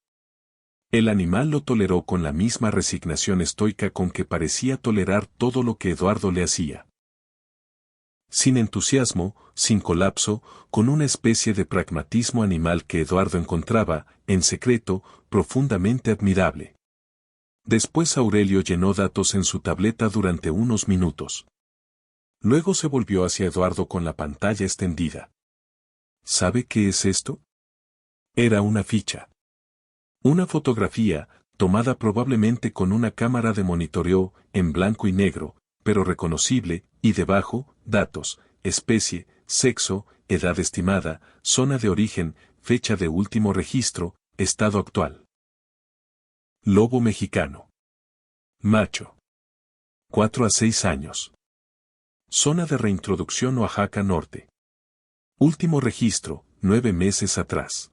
El animal lo toleró con la misma resignación estoica con que parecía tolerar todo lo que Eduardo le hacía. Sin entusiasmo, sin colapso, con una especie de pragmatismo animal que Eduardo encontraba, en secreto, profundamente admirable. Después Aurelio llenó datos en su tableta durante unos minutos. Luego se volvió hacia Eduardo con la pantalla extendida. ¿Sabe qué es esto? Era una ficha. Una fotografía, tomada probablemente con una cámara de monitoreo, en blanco y negro, pero reconocible, y debajo, datos, especie, sexo, edad estimada, zona de origen, fecha de último registro, estado actual. Lobo mexicano. Macho. 4 a 6 años. Zona de reintroducción Oaxaca Norte. Último registro, 9 meses atrás.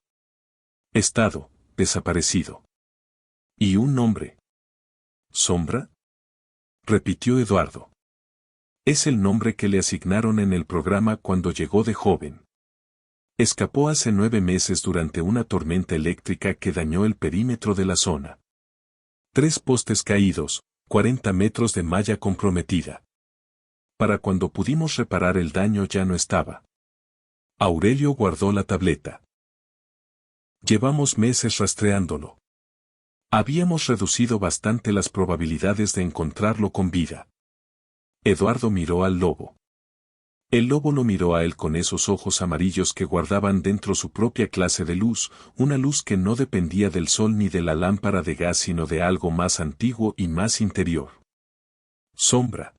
Estado, desaparecido. ¿Y un nombre? ¿Sombra? Repitió Eduardo. Es el nombre que le asignaron en el programa cuando llegó de joven. Escapó hace 9 meses durante una tormenta eléctrica que dañó el perímetro de la zona. 3 postes caídos, 40 metros de malla comprometida. Para cuando pudimos reparar el daño ya no estaba. Aurelio guardó la tableta. Llevamos meses rastreándolo. Habíamos reducido bastante las probabilidades de encontrarlo con vida. Eduardo miró al lobo. El lobo lo miró a él con esos ojos amarillos que guardaban dentro su propia clase de luz, una luz que no dependía del sol ni de la lámpara de gas sino de algo más antiguo y más interior. Sombra.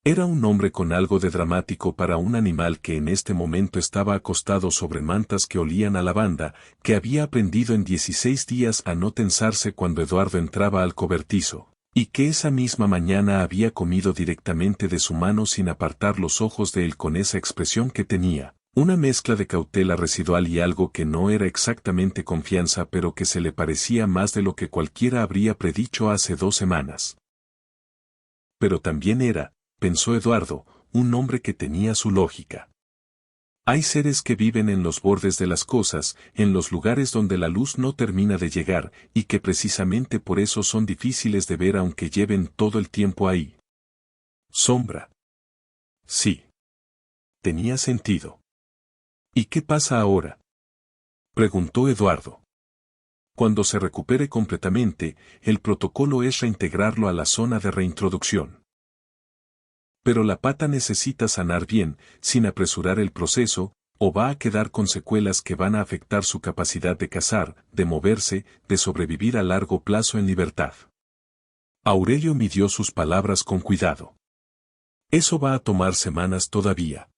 Era un nombre con algo de dramático para un animal que en este momento estaba acostado sobre mantas que olían a lavanda, que había aprendido en 16 días a no tensarse cuando Eduardo entraba al cobertizo. Y que esa misma mañana había comido directamente de su mano sin apartar los ojos de él con esa expresión que tenía, una mezcla de cautela residual y algo que no era exactamente confianza pero que se le parecía más de lo que cualquiera habría predicho hace 2 semanas. Pero también era, pensó Eduardo, un hombre que tenía su lógica. Hay seres que viven en los bordes de las cosas, en los lugares donde la luz no termina de llegar, y que precisamente por eso son difíciles de ver aunque lleven todo el tiempo ahí. Sombra. Sí. Tenía sentido. ¿Y qué pasa ahora? Preguntó Eduardo. Cuando se recupere completamente, el protocolo es reintegrarlo a la zona de reintroducción. Pero la pata necesita sanar bien, sin apresurar el proceso, o va a quedar con secuelas que van a afectar su capacidad de cazar, de moverse, de sobrevivir a largo plazo en libertad. Aurelio midió sus palabras con cuidado. Eso va a tomar semanas todavía.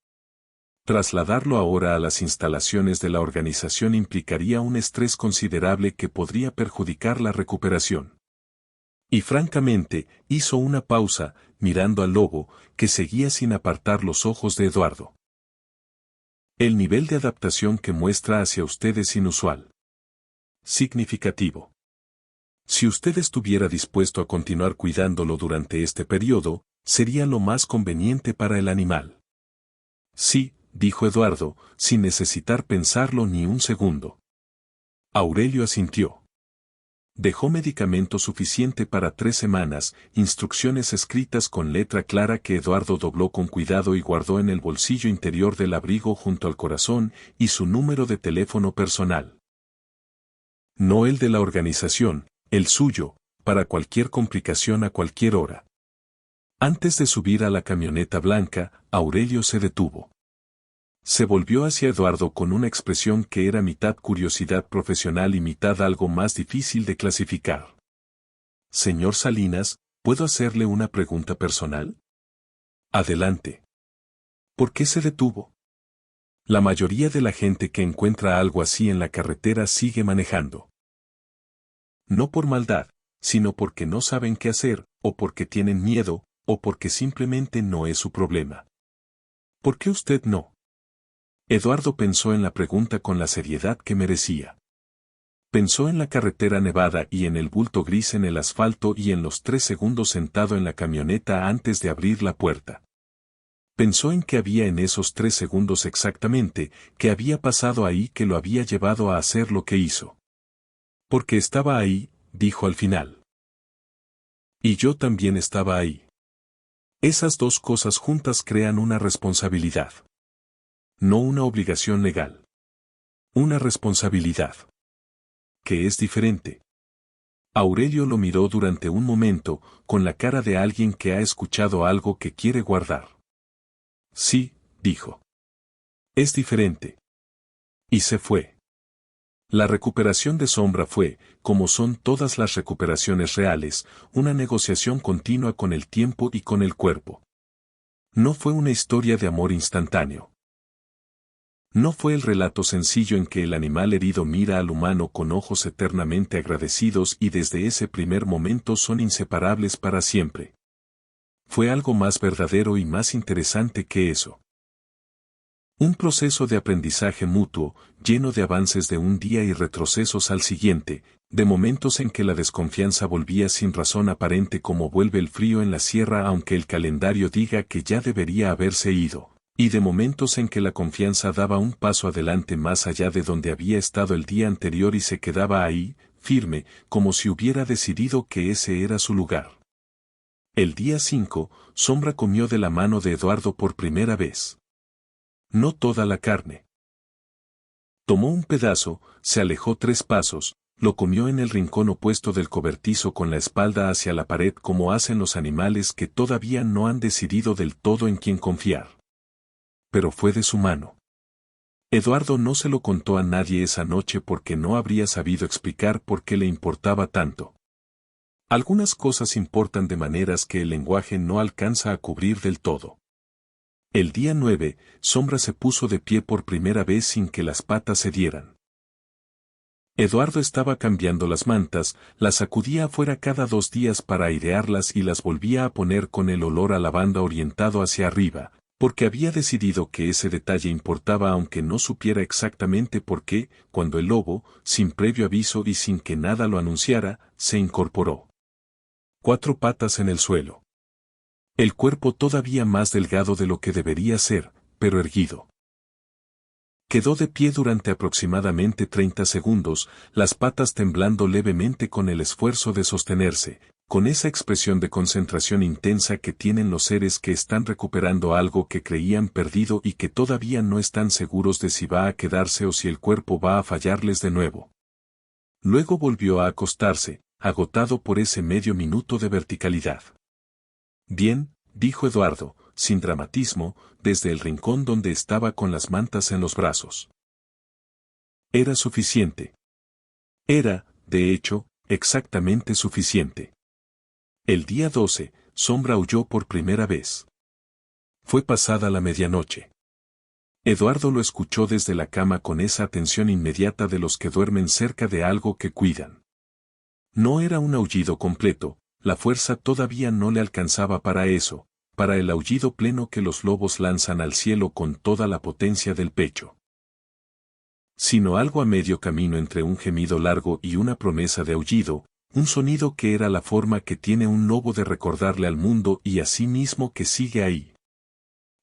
Trasladarlo ahora a las instalaciones de la organización implicaría un estrés considerable que podría perjudicar la recuperación. Y francamente, hizo una pausa, mirando al lobo, que seguía sin apartar los ojos de Eduardo. El nivel de adaptación que muestra hacia usted es inusual. Significativo. Si usted estuviera dispuesto a continuar cuidándolo durante este periodo, sería lo más conveniente para el animal. Sí, dijo Eduardo, sin necesitar pensarlo ni un segundo. Aurelio asintió. Dejó medicamento suficiente para 3 semanas, instrucciones escritas con letra clara que Eduardo dobló con cuidado y guardó en el bolsillo interior del abrigo junto al corazón, y su número de teléfono personal. No el de la organización, el suyo, para cualquier complicación a cualquier hora. Antes de subir a la camioneta blanca, Aurelio se detuvo. Se volvió hacia Eduardo con una expresión que era mitad curiosidad profesional y mitad algo más difícil de clasificar. Señor Salinas, ¿puedo hacerle una pregunta personal? Adelante. ¿Por qué se detuvo? La mayoría de la gente que encuentra algo así en la carretera sigue manejando. No por maldad, sino porque no saben qué hacer, o porque tienen miedo, o porque simplemente no es su problema. ¿Por qué usted no? Eduardo pensó en la pregunta con la seriedad que merecía. Pensó en la carretera nevada y en el bulto gris en el asfalto y en los 3 segundos sentado en la camioneta antes de abrir la puerta. Pensó en qué había en esos 3 segundos exactamente, qué había pasado ahí que lo había llevado a hacer lo que hizo. Porque estaba ahí, dijo al final. Y yo también estaba ahí. Esas dos cosas juntas crean una responsabilidad. No una obligación legal. Una responsabilidad. Que es diferente. Aurelio lo miró durante un momento, con la cara de alguien que ha escuchado algo que quiere guardar. Sí, dijo. Es diferente. Y se fue. La recuperación de Sombra fue, como son todas las recuperaciones reales, una negociación continua con el tiempo y con el cuerpo. No fue una historia de amor instantáneo. No fue el relato sencillo en que el animal herido mira al humano con ojos eternamente agradecidos y desde ese primer momento son inseparables para siempre. Fue algo más verdadero y más interesante que eso. Un proceso de aprendizaje mutuo, lleno de avances de un día y retrocesos al siguiente, de momentos en que la desconfianza volvía sin razón aparente como vuelve el frío en la sierra aunque el calendario diga que ya debería haberse ido. Y de momentos en que la confianza daba un paso adelante más allá de donde había estado el día anterior y se quedaba ahí, firme, como si hubiera decidido que ese era su lugar. El día 5, Sombra comió de la mano de Eduardo por primera vez. No toda la carne. Tomó un pedazo, se alejó 3 pasos, lo comió en el rincón opuesto del cobertizo con la espalda hacia la pared como hacen los animales que todavía no han decidido del todo en quién confiar. Pero fue de su mano. Eduardo no se lo contó a nadie esa noche porque no habría sabido explicar por qué le importaba tanto. Algunas cosas importan de maneras que el lenguaje no alcanza a cubrir del todo. El día 9, Sombra se puso de pie por primera vez sin que las patas se dieran. Eduardo estaba cambiando las mantas, las sacudía afuera cada 2 días para airearlas y las volvía a poner con el olor a lavanda orientado hacia arriba, porque había decidido que ese detalle importaba aunque no supiera exactamente por qué, cuando el lobo, sin previo aviso y sin que nada lo anunciara, se incorporó. 4 patas en el suelo. El cuerpo todavía más delgado de lo que debería ser, pero erguido. Quedó de pie durante aproximadamente 30 segundos, las patas temblando levemente con el esfuerzo de sostenerse, con esa expresión de concentración intensa que tienen los seres que están recuperando algo que creían perdido y que todavía no están seguros de si va a quedarse o si el cuerpo va a fallarles de nuevo. Luego volvió a acostarse, agotado por ese medio minuto de verticalidad. Bien, dijo Eduardo, sin dramatismo, desde el rincón donde estaba con las mantas en los brazos. Era suficiente. Era, de hecho, exactamente suficiente. El día 12, Sombra aulló por primera vez. Fue pasada la medianoche. Eduardo lo escuchó desde la cama con esa atención inmediata de los que duermen cerca de algo que cuidan. No era un aullido completo, la fuerza todavía no le alcanzaba para eso, para el aullido pleno que los lobos lanzan al cielo con toda la potencia del pecho. Sino algo a medio camino entre un gemido largo y una promesa de aullido, un sonido que era la forma que tiene un lobo de recordarle al mundo y a sí mismo que sigue ahí.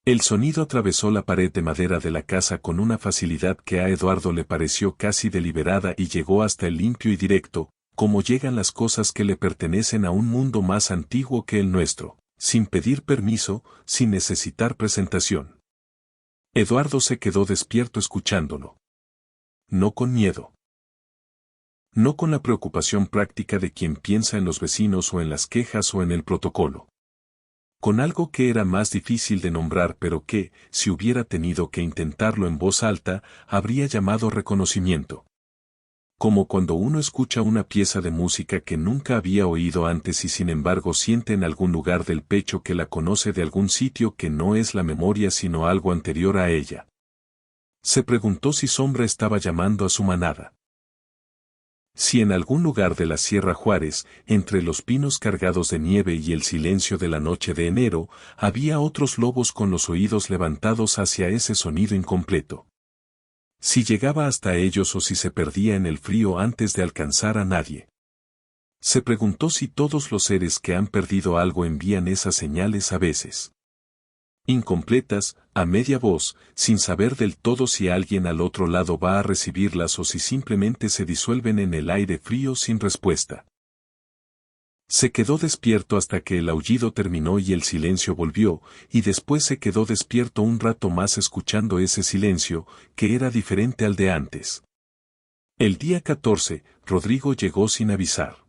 El sonido atravesó la pared de madera de la casa con una facilidad que a Eduardo le pareció casi deliberada y llegó hasta el limpio y directo, como llegan las cosas que le pertenecen a un mundo más antiguo que el nuestro, sin pedir permiso, sin necesitar presentación. Eduardo se quedó despierto escuchándolo. No con miedo. No con la preocupación práctica de quien piensa en los vecinos o en las quejas o en el protocolo. Con algo que era más difícil de nombrar pero que, si hubiera tenido que intentarlo en voz alta, habría llamado reconocimiento. Como cuando uno escucha una pieza de música que nunca había oído antes y sin embargo siente en algún lugar del pecho que la conoce de algún sitio que no es la memoria sino algo anterior a ella. Se preguntó si Sombra estaba llamando a su manada. Si en algún lugar de la Sierra Juárez, entre los pinos cargados de nieve y el silencio de la noche de enero, había otros lobos con los oídos levantados hacia ese sonido incompleto. Si llegaba hasta ellos o si se perdía en el frío antes de alcanzar a nadie. Se preguntó si todos los seres que han perdido algo envían esas señales a veces. Incompletas, a media voz, sin saber del todo si alguien al otro lado va a recibirlas o si simplemente se disuelven en el aire frío sin respuesta. Se quedó despierto hasta que el aullido terminó y el silencio volvió, y después se quedó despierto un rato más escuchando ese silencio, que era diferente al de antes. El día 14, Rodrigo llegó sin avisar.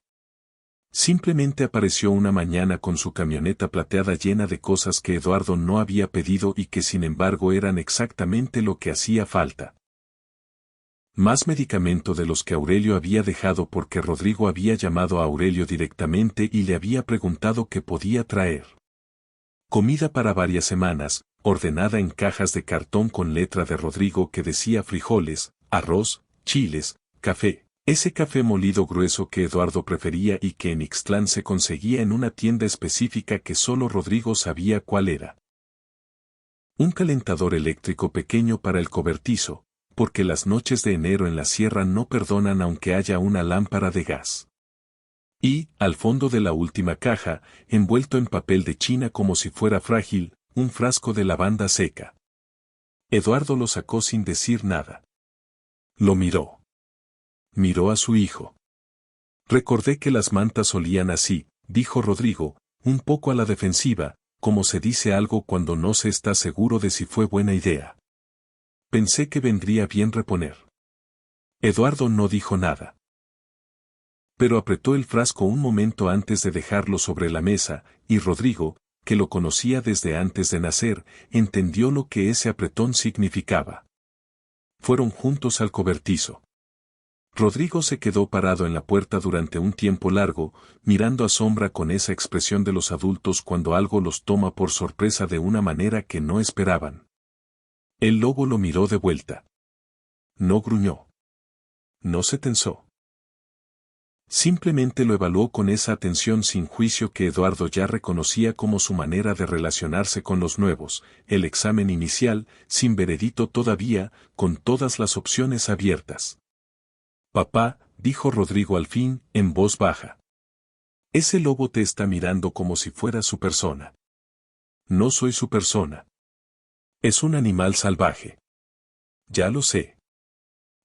Simplemente apareció una mañana con su camioneta plateada llena de cosas que Eduardo no había pedido y que sin embargo eran exactamente lo que hacía falta. Más medicamento de los que Aurelio había dejado porque Rodrigo había llamado a Aurelio directamente y le había preguntado qué podía traer. Comida para varias semanas, ordenada en cajas de cartón con letra de Rodrigo que decía frijoles, arroz, chiles, café. Ese café molido grueso que Eduardo prefería y que en Ixtlán se conseguía en una tienda específica que solo Rodrigo sabía cuál era. Un calentador eléctrico pequeño para el cobertizo, porque las noches de enero en la sierra no perdonan aunque haya una lámpara de gas. Y, al fondo de la última caja, envuelto en papel de China como si fuera frágil, un frasco de lavanda seca. Eduardo lo sacó sin decir nada. Lo miró. Miró a su hijo. Recordé que las mantas olían así, dijo Rodrigo, un poco a la defensiva, como se dice algo cuando no se está seguro de si fue buena idea. Pensé que vendría bien reponer. Eduardo no dijo nada. Pero apretó el frasco un momento antes de dejarlo sobre la mesa, y Rodrigo, que lo conocía desde antes de nacer, entendió lo que ese apretón significaba. Fueron juntos al cobertizo. Rodrigo se quedó parado en la puerta durante un tiempo largo, mirando a Sombra con esa expresión de los adultos cuando algo los toma por sorpresa de una manera que no esperaban. El lobo lo miró de vuelta. No gruñó. No se tensó. Simplemente lo evaluó con esa atención sin juicio que Eduardo ya reconocía como su manera de relacionarse con los nuevos, el examen inicial, sin veredicto todavía, con todas las opciones abiertas. Papá, dijo Rodrigo al fin, en voz baja. Ese lobo te está mirando como si fuera su persona. No soy su persona. Es un animal salvaje. Ya lo sé.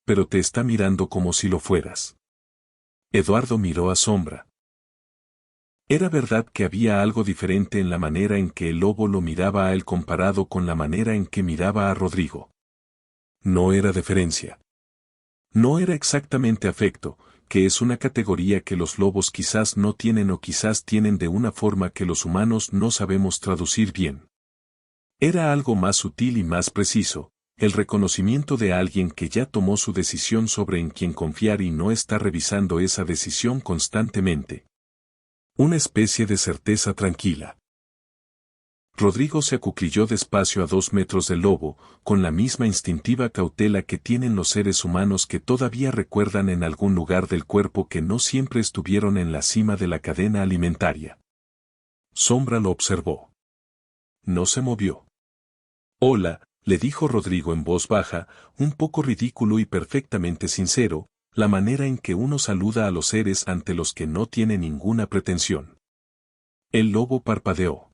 Pero te está mirando como si lo fueras. Eduardo miró a Sombra. Era verdad que había algo diferente en la manera en que el lobo lo miraba a él comparado con la manera en que miraba a Rodrigo. No era deferencia. No era exactamente afecto, que es una categoría que los lobos quizás no tienen o quizás tienen de una forma que los humanos no sabemos traducir bien. Era algo más sutil y más preciso, el reconocimiento de alguien que ya tomó su decisión sobre en quién confiar y no está revisando esa decisión constantemente. Una especie de certeza tranquila. Rodrigo se acuclilló despacio a 2 metros del lobo, con la misma instintiva cautela que tienen los seres humanos que todavía recuerdan en algún lugar del cuerpo que no siempre estuvieron en la cima de la cadena alimentaria. Sombra lo observó. No se movió. Hola, le dijo Rodrigo en voz baja, un poco ridículo y perfectamente sincero, la manera en que uno saluda a los seres ante los que no tiene ninguna pretensión. El lobo parpadeó.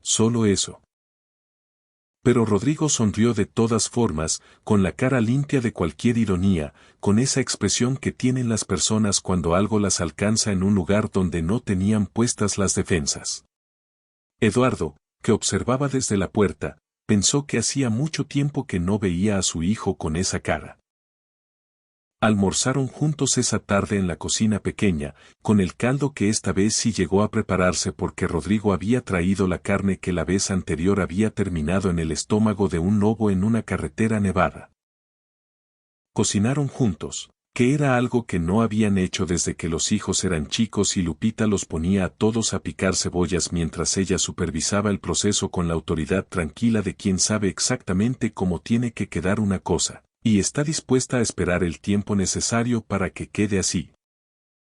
Solo eso. Pero Rodrigo sonrió de todas formas, con la cara limpia de cualquier ironía, con esa expresión que tienen las personas cuando algo las alcanza en un lugar donde no tenían puestas las defensas. Eduardo, que observaba desde la puerta, pensó que hacía mucho tiempo que no veía a su hijo con esa cara. Almorzaron juntos esa tarde en la cocina pequeña, con el caldo que esta vez sí llegó a prepararse porque Rodrigo había traído la carne que la vez anterior había terminado en el estómago de un lobo en una carretera nevada. Cocinaron juntos, que era algo que no habían hecho desde que los hijos eran chicos y Lupita los ponía a todos a picar cebollas mientras ella supervisaba el proceso con la autoridad tranquila de quien sabe exactamente cómo tiene que quedar una cosa. Y está dispuesta a esperar el tiempo necesario para que quede así.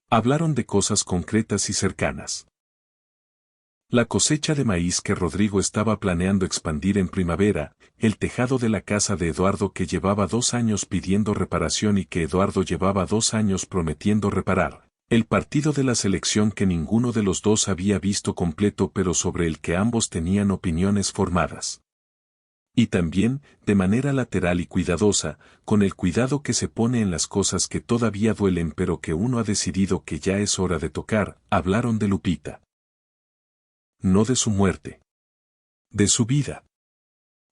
Hablaron de cosas concretas y cercanas. La cosecha de maíz que Rodrigo estaba planeando expandir en primavera, el tejado de la casa de Eduardo que llevaba 2 años pidiendo reparación y que Eduardo llevaba 2 años prometiendo reparar, el partido de la selección que ninguno de los dos había visto completo pero sobre el que ambos tenían opiniones formadas. Y también, de manera lateral y cuidadosa, con el cuidado que se pone en las cosas que todavía duelen pero que uno ha decidido que ya es hora de tocar, hablaron de Lupita. No de su muerte. De su vida.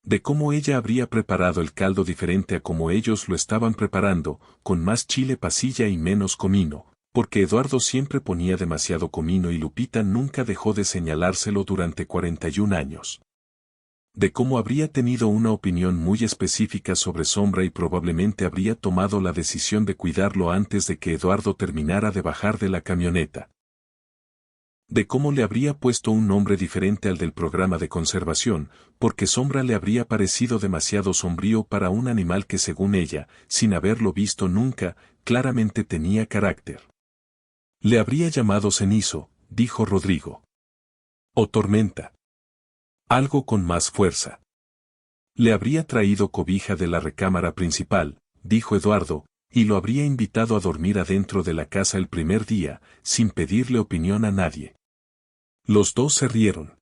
De cómo ella habría preparado el caldo diferente a como ellos lo estaban preparando, con más chile pasilla y menos comino, porque Eduardo siempre ponía demasiado comino y Lupita nunca dejó de señalárselo durante 41 años. De cómo habría tenido una opinión muy específica sobre Sombra y probablemente habría tomado la decisión de cuidarlo antes de que Eduardo terminara de bajar de la camioneta. De cómo le habría puesto un nombre diferente al del programa de conservación, porque Sombra le habría parecido demasiado sombrío para un animal que según ella, sin haberlo visto nunca, claramente tenía carácter. Le habría llamado Cenizo, dijo Rodrigo. O Tormenta. Algo con más fuerza. Le habría traído cobija de la recámara principal, dijo Eduardo, y lo habría invitado a dormir adentro de la casa el primer día, sin pedirle opinión a nadie. Los dos se rieron.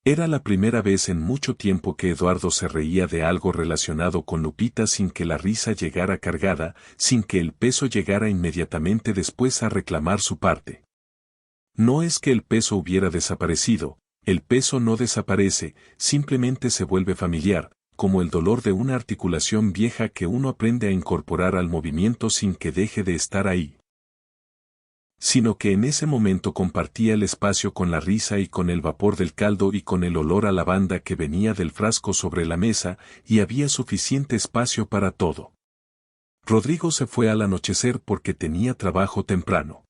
Era la primera vez en mucho tiempo que Eduardo se reía de algo relacionado con Lupita sin que la risa llegara cargada, sin que el peso llegara inmediatamente después a reclamar su parte. No es que el peso hubiera desaparecido. El peso no desaparece, simplemente se vuelve familiar, como el dolor de una articulación vieja que uno aprende a incorporar al movimiento sin que deje de estar ahí. Sino que en ese momento compartía el espacio con la risa y con el vapor del caldo y con el olor a lavanda que venía del frasco sobre la mesa, y había suficiente espacio para todo. Rodrigo se fue al anochecer porque tenía trabajo temprano.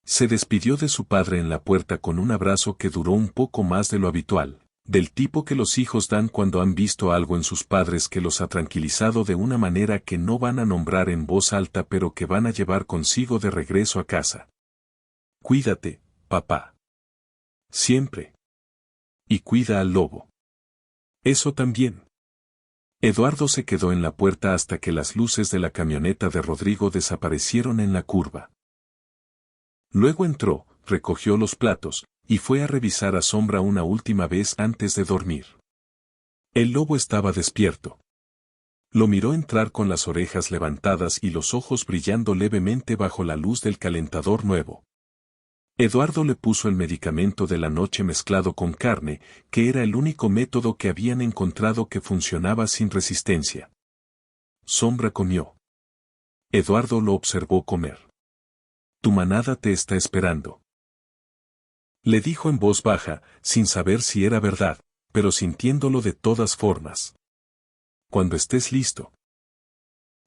Se despidió de su padre en la puerta con un abrazo que duró un poco más de lo habitual, del tipo que los hijos dan cuando han visto algo en sus padres que los ha tranquilizado de una manera que no van a nombrar en voz alta pero que van a llevar consigo de regreso a casa. Cuídate, papá. Siempre. Y cuida al lobo. Eso también. Eduardo se quedó en la puerta hasta que las luces de la camioneta de Rodrigo desaparecieron en la curva. Luego entró, recogió los platos, y fue a revisar a Sombra una última vez antes de dormir. El lobo estaba despierto. Lo miró entrar con las orejas levantadas y los ojos brillando levemente bajo la luz del calentador nuevo. Eduardo le puso el medicamento de la noche mezclado con carne, que era el único método que habían encontrado que funcionaba sin resistencia. Sombra comió. Eduardo lo observó comer. Tu manada te está esperando. Le dijo en voz baja, sin saber si era verdad, pero sintiéndolo de todas formas. Cuando estés listo.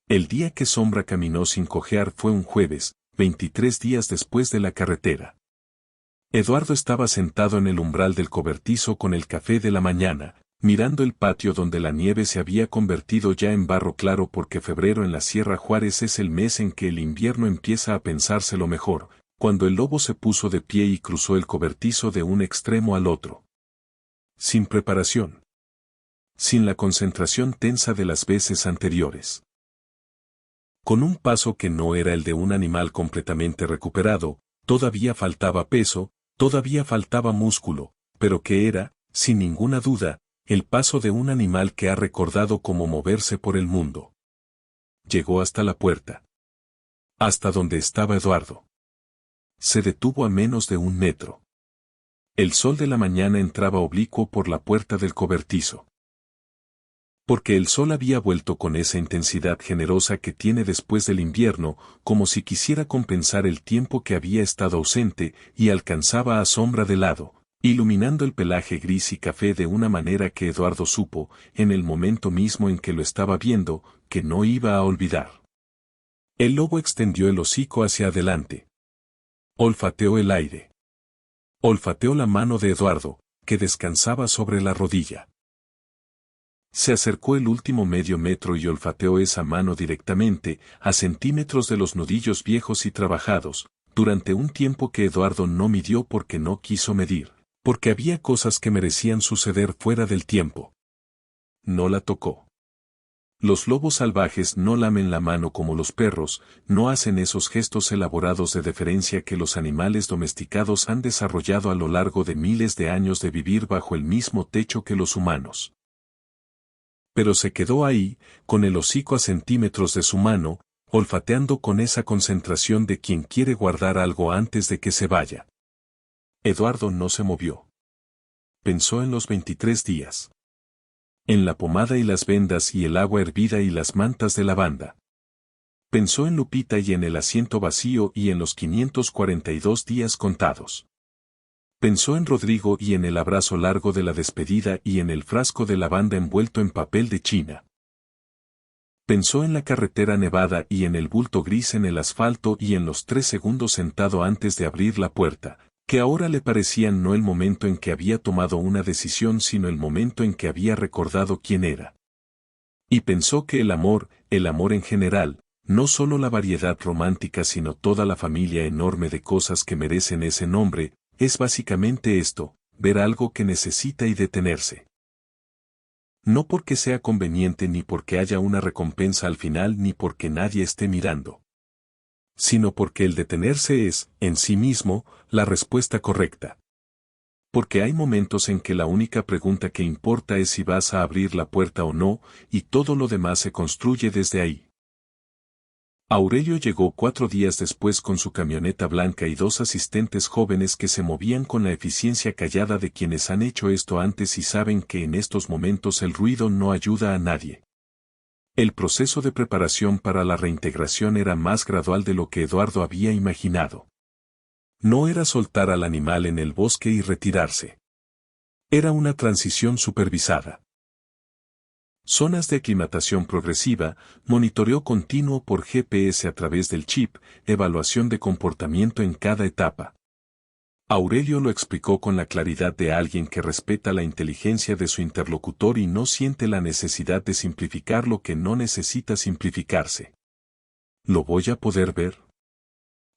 El día que Sombra caminó sin cojear fue un jueves, 23 días después de la carretera. Eduardo estaba sentado en el umbral del cobertizo con el café de la mañana, mirando el patio donde la nieve se había convertido ya en barro claro porque febrero en la Sierra Juárez es el mes en que el invierno empieza a pensárselo mejor, cuando el lobo se puso de pie y cruzó el cobertizo de un extremo al otro. Sin preparación. Sin la concentración tensa de las veces anteriores. Con un paso que no era el de un animal completamente recuperado, todavía faltaba peso, todavía faltaba músculo, pero que era, sin ninguna duda, el paso de un animal que ha recordado cómo moverse por el mundo. Llegó hasta la puerta. Hasta donde estaba Eduardo. Se detuvo a menos de 1 metro. El sol de la mañana entraba oblicuo por la puerta del cobertizo. Porque el sol había vuelto con esa intensidad generosa que tiene después del invierno, como si quisiera compensar el tiempo que había estado ausente, y alcanzaba a sombra de lado, iluminando el pelaje gris y café de una manera que Eduardo supo, en el momento mismo en que lo estaba viendo, que no iba a olvidar. El lobo extendió el hocico hacia adelante. Olfateó el aire. Olfateó la mano de Eduardo, que descansaba sobre la rodilla. Se acercó el último medio metro y olfateó esa mano directamente, a centímetros de los nudillos viejos y trabajados, durante un tiempo que Eduardo no midió porque no quiso medir, porque había cosas que merecían suceder fuera del tiempo. No la tocó. Los lobos salvajes no lamen la mano como los perros, no hacen esos gestos elaborados de deferencia que los animales domesticados han desarrollado a lo largo de miles de años de vivir bajo el mismo techo que los humanos. Pero se quedó ahí, con el hocico a centímetros de su mano, olfateando con esa concentración de quien quiere guardar algo antes de que se vaya. Eduardo no se movió. Pensó en los 23 días. En la pomada y las vendas y el agua hervida y las mantas de lavanda. Pensó en Lupita y en el asiento vacío y en los 542 días contados. Pensó en Rodrigo y en el abrazo largo de la despedida y en el frasco de lavanda envuelto en papel de China. Pensó en la carretera nevada y en el bulto gris en el asfalto y en los 3 segundos sentado antes de abrir la puerta, que ahora le parecían no el momento en que había tomado una decisión sino el momento en que había recordado quién era. Y pensó que el amor en general, no solo la variedad romántica sino toda la familia enorme de cosas que merecen ese nombre, es básicamente esto, ver algo que necesita y detenerse. No porque sea conveniente ni porque haya una recompensa al final ni porque nadie esté mirando. Sino porque el detenerse es, en sí mismo, la respuesta correcta. Porque hay momentos en que la única pregunta que importa es si vas a abrir la puerta o no, y todo lo demás se construye desde ahí. Aurelio llegó 4 días después con su camioneta blanca y 2 asistentes jóvenes que se movían con la eficiencia callada de quienes han hecho esto antes y saben que en estos momentos el ruido no ayuda a nadie. El proceso de preparación para la reintegración era más gradual de lo que Eduardo había imaginado. No era soltar al animal en el bosque y retirarse. Era una transición supervisada. Zonas de aclimatación progresiva, monitoreo continuo por GPS a través del chip, evaluación de comportamiento en cada etapa. Aurelio lo explicó con la claridad de alguien que respeta la inteligencia de su interlocutor y no siente la necesidad de simplificar lo que no necesita simplificarse. ¿Lo voy a poder ver?,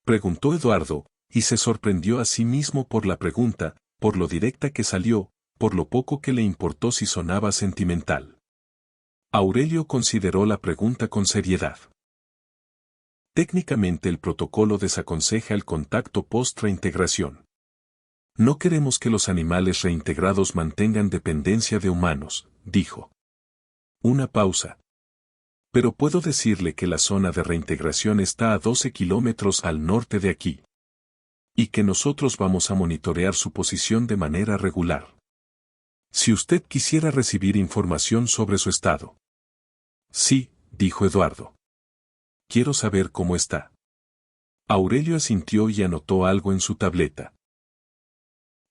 preguntó Eduardo, y se sorprendió a sí mismo por la pregunta, por lo directa que salió, por lo poco que le importó si sonaba sentimental. Aurelio consideró la pregunta con seriedad. Técnicamente el protocolo desaconseja el contacto post-reintegración. No queremos que los animales reintegrados mantengan dependencia de humanos, dijo. Una pausa. Pero puedo decirle que la zona de reintegración está a 12 kilómetros al norte de aquí. Y que nosotros vamos a monitorear su posición de manera regular. Si usted quisiera recibir información sobre su estado. Sí, dijo Eduardo. Quiero saber cómo está. Aurelio asintió y anotó algo en su tableta.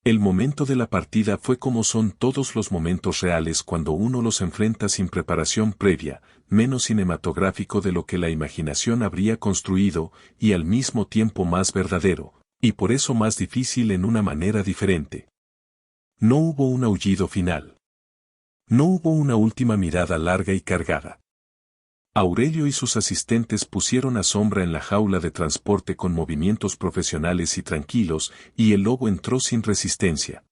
El momento de la partida fue como son todos los momentos reales cuando uno los enfrenta sin preparación previa, menos cinematográfico de lo que la imaginación habría construido, y al mismo tiempo más verdadero, y por eso más difícil en una manera diferente. No hubo un aullido final. No hubo una última mirada larga y cargada. Aurelio y sus asistentes pusieron a Sombra en la jaula de transporte con movimientos profesionales y tranquilos, y el lobo entró sin resistencia.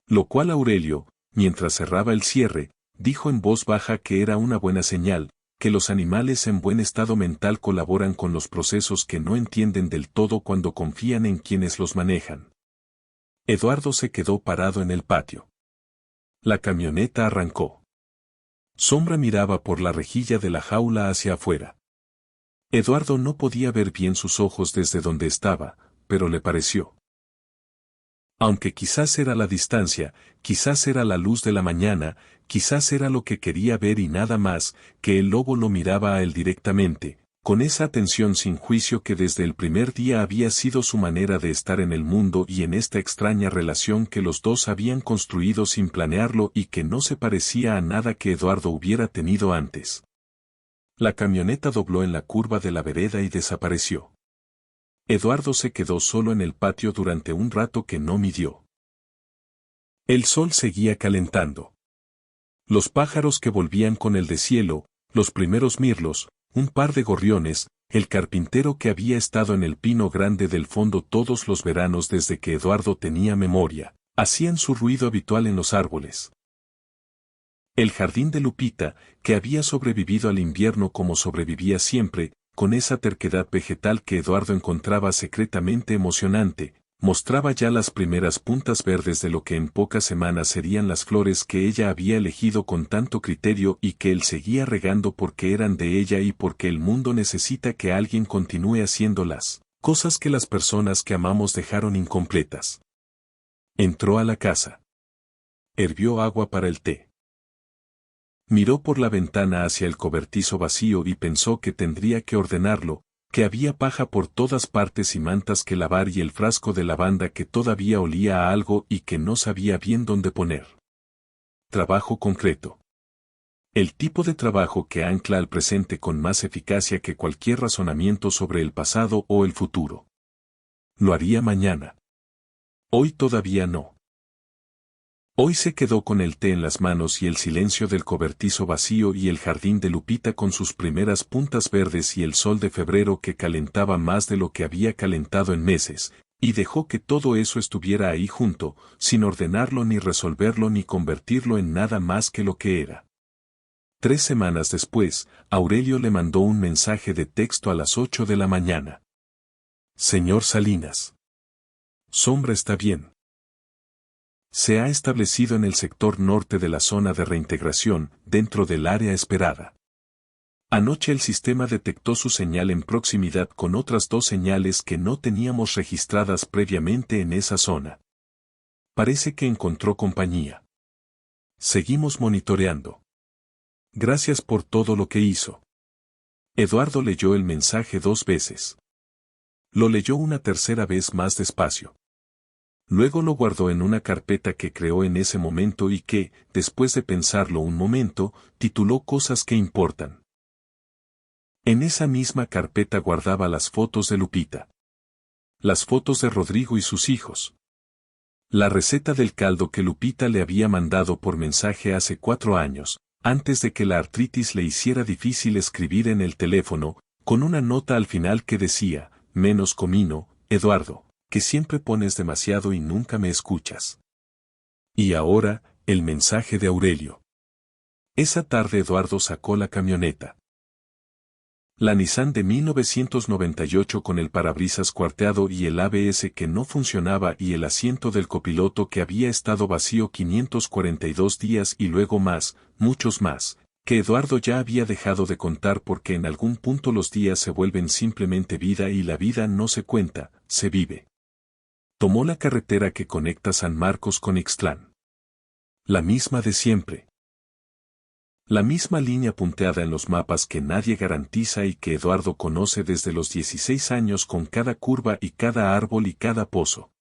Lo cual Aurelio, mientras cerraba el cierre, dijo en voz baja que era una buena señal, que los animales en buen estado mental colaboran con los procesos que no entienden del todo cuando confían en quienes los manejan. Eduardo se quedó parado en el patio. La camioneta arrancó. Sombra miraba por la rejilla de la jaula hacia afuera. Eduardo no podía ver bien sus ojos desde donde estaba, pero le pareció. Aunque quizás era la distancia, quizás era la luz de la mañana, quizás era lo que quería ver y nada más, que el lobo lo miraba a él directamente, con esa atención sin juicio que desde el primer día había sido su manera de estar en el mundo y en esta extraña relación que los dos habían construido sin planearlo y que no se parecía a nada que Eduardo hubiera tenido antes. La camioneta dobló en la curva de la vereda y desapareció. Eduardo se quedó solo en el patio durante un rato que no midió. El sol seguía calentando. Los pájaros que volvían con el deshielo, los primeros mirlos, un par de gorriones, el carpintero que había estado en el pino grande del fondo todos los veranos desde que Eduardo tenía memoria, hacían su ruido habitual en los árboles. El jardín de Lupita, que había sobrevivido al invierno como sobrevivía siempre, con esa terquedad vegetal que Eduardo encontraba secretamente emocionante, mostraba ya las primeras puntas verdes de lo que en pocas semanas serían las flores que ella había elegido con tanto criterio y que él seguía regando porque eran de ella y porque el mundo necesita que alguien continúe haciendo las cosas que las personas que amamos dejaron incompletas. Entró a la casa. Hervió agua para el té. Miró por la ventana hacia el cobertizo vacío y pensó que tendría que ordenarlo, que había paja por todas partes y mantas que lavar y el frasco de lavanda que todavía olía a algo y que no sabía bien dónde poner. Trabajo concreto. El tipo de trabajo que ancla al presente con más eficacia que cualquier razonamiento sobre el pasado o el futuro. Lo haría mañana. Hoy todavía no. Hoy se quedó con el té en las manos y el silencio del cobertizo vacío y el jardín de Lupita con sus primeras puntas verdes y el sol de febrero que calentaba más de lo que había calentado en meses, y dejó que todo eso estuviera ahí junto, sin ordenarlo ni resolverlo ni convertirlo en nada más que lo que era. 3 semanas después, Aurelio le mandó un mensaje de texto a las 8 de la mañana. Señor Salinas. Sombra está bien. Se ha establecido en el sector norte de la zona de reintegración, dentro del área esperada. Anoche el sistema detectó su señal en proximidad con otras 2 señales que no teníamos registradas previamente en esa zona. Parece que encontró compañía. Seguimos monitoreando. Gracias por todo lo que hizo. Eduardo leyó el mensaje 2 veces. Lo leyó una tercera vez más despacio. Luego lo guardó en una carpeta que creó en ese momento y que, después de pensarlo un momento, tituló Cosas que importan. En esa misma carpeta guardaba las fotos de Lupita. Las fotos de Rodrigo y sus hijos. La receta del caldo que Lupita le había mandado por mensaje hace 4 años, antes de que la artritis le hiciera difícil escribir en el teléfono, con una nota al final que decía, menos comino, Eduardo, que siempre pones demasiado y nunca me escuchas. Y ahora, el mensaje de Aurelio. Esa tarde Eduardo sacó la camioneta. La Nissan de 1998 con el parabrisas cuarteado y el ABS que no funcionaba y el asiento del copiloto que había estado vacío 542 días y luego más, muchos más, que Eduardo ya había dejado de contar porque en algún punto los días se vuelven simplemente vida y la vida no se cuenta, se vive. Tomó la carretera que conecta San Marcos con Ixtlán. La misma de siempre. La misma línea punteada en los mapas que nadie garantiza y que Eduardo conoce desde los 16 años con cada curva y cada árbol y cada pozo.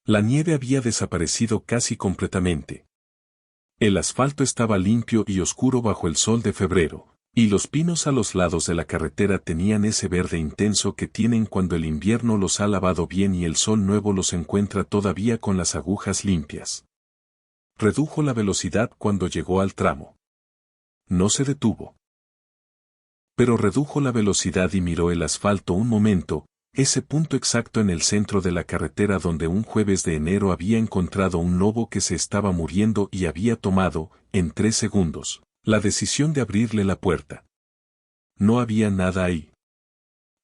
La nieve había desaparecido casi completamente. El asfalto estaba limpio y oscuro bajo el sol de febrero, y los pinos a los lados de la carretera tenían ese verde intenso que tienen cuando el invierno los ha lavado bien y el sol nuevo los encuentra todavía con las agujas limpias. Redujo la velocidad cuando llegó al tramo. No se detuvo. Pero redujo la velocidad y miró el asfalto un momento, ese punto exacto en el centro de la carretera donde un jueves de enero había encontrado un lobo que se estaba muriendo y había tomado, en 3 segundos, la decisión de abrirle la puerta. No había nada ahí.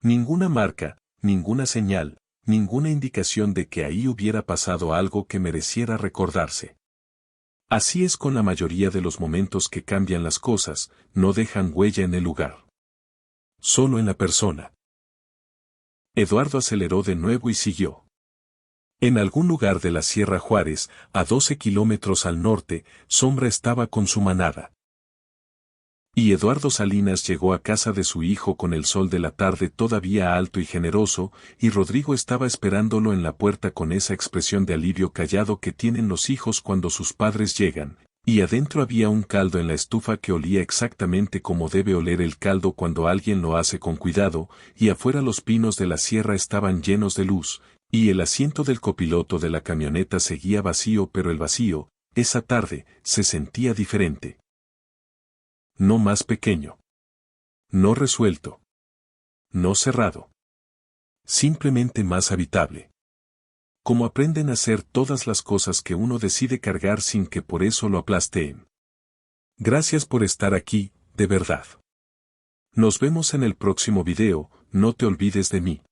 Ninguna marca, ninguna señal, ninguna indicación de que ahí hubiera pasado algo que mereciera recordarse. Así es con la mayoría de los momentos que cambian las cosas, no dejan huella en el lugar. Solo en la persona. Eduardo aceleró de nuevo y siguió. En algún lugar de la Sierra Juárez, a 12 kilómetros al norte, Sombra estaba con su manada. Y Eduardo Salinas llegó a casa de su hijo con el sol de la tarde todavía alto y generoso, y Rodrigo estaba esperándolo en la puerta con esa expresión de alivio callado que tienen los hijos cuando sus padres llegan, y adentro había un caldo en la estufa que olía exactamente como debe oler el caldo cuando alguien lo hace con cuidado, y afuera los pinos de la sierra estaban llenos de luz, y el asiento del copiloto de la camioneta seguía vacío, pero el vacío, esa tarde, se sentía diferente. No más pequeño. No resuelto. No cerrado. Simplemente más habitable. Como aprenden a hacer todas las cosas que uno decide cargar sin que por eso lo aplasteen. Gracias por estar aquí, de verdad. Nos vemos en el próximo video, no te olvides de mí.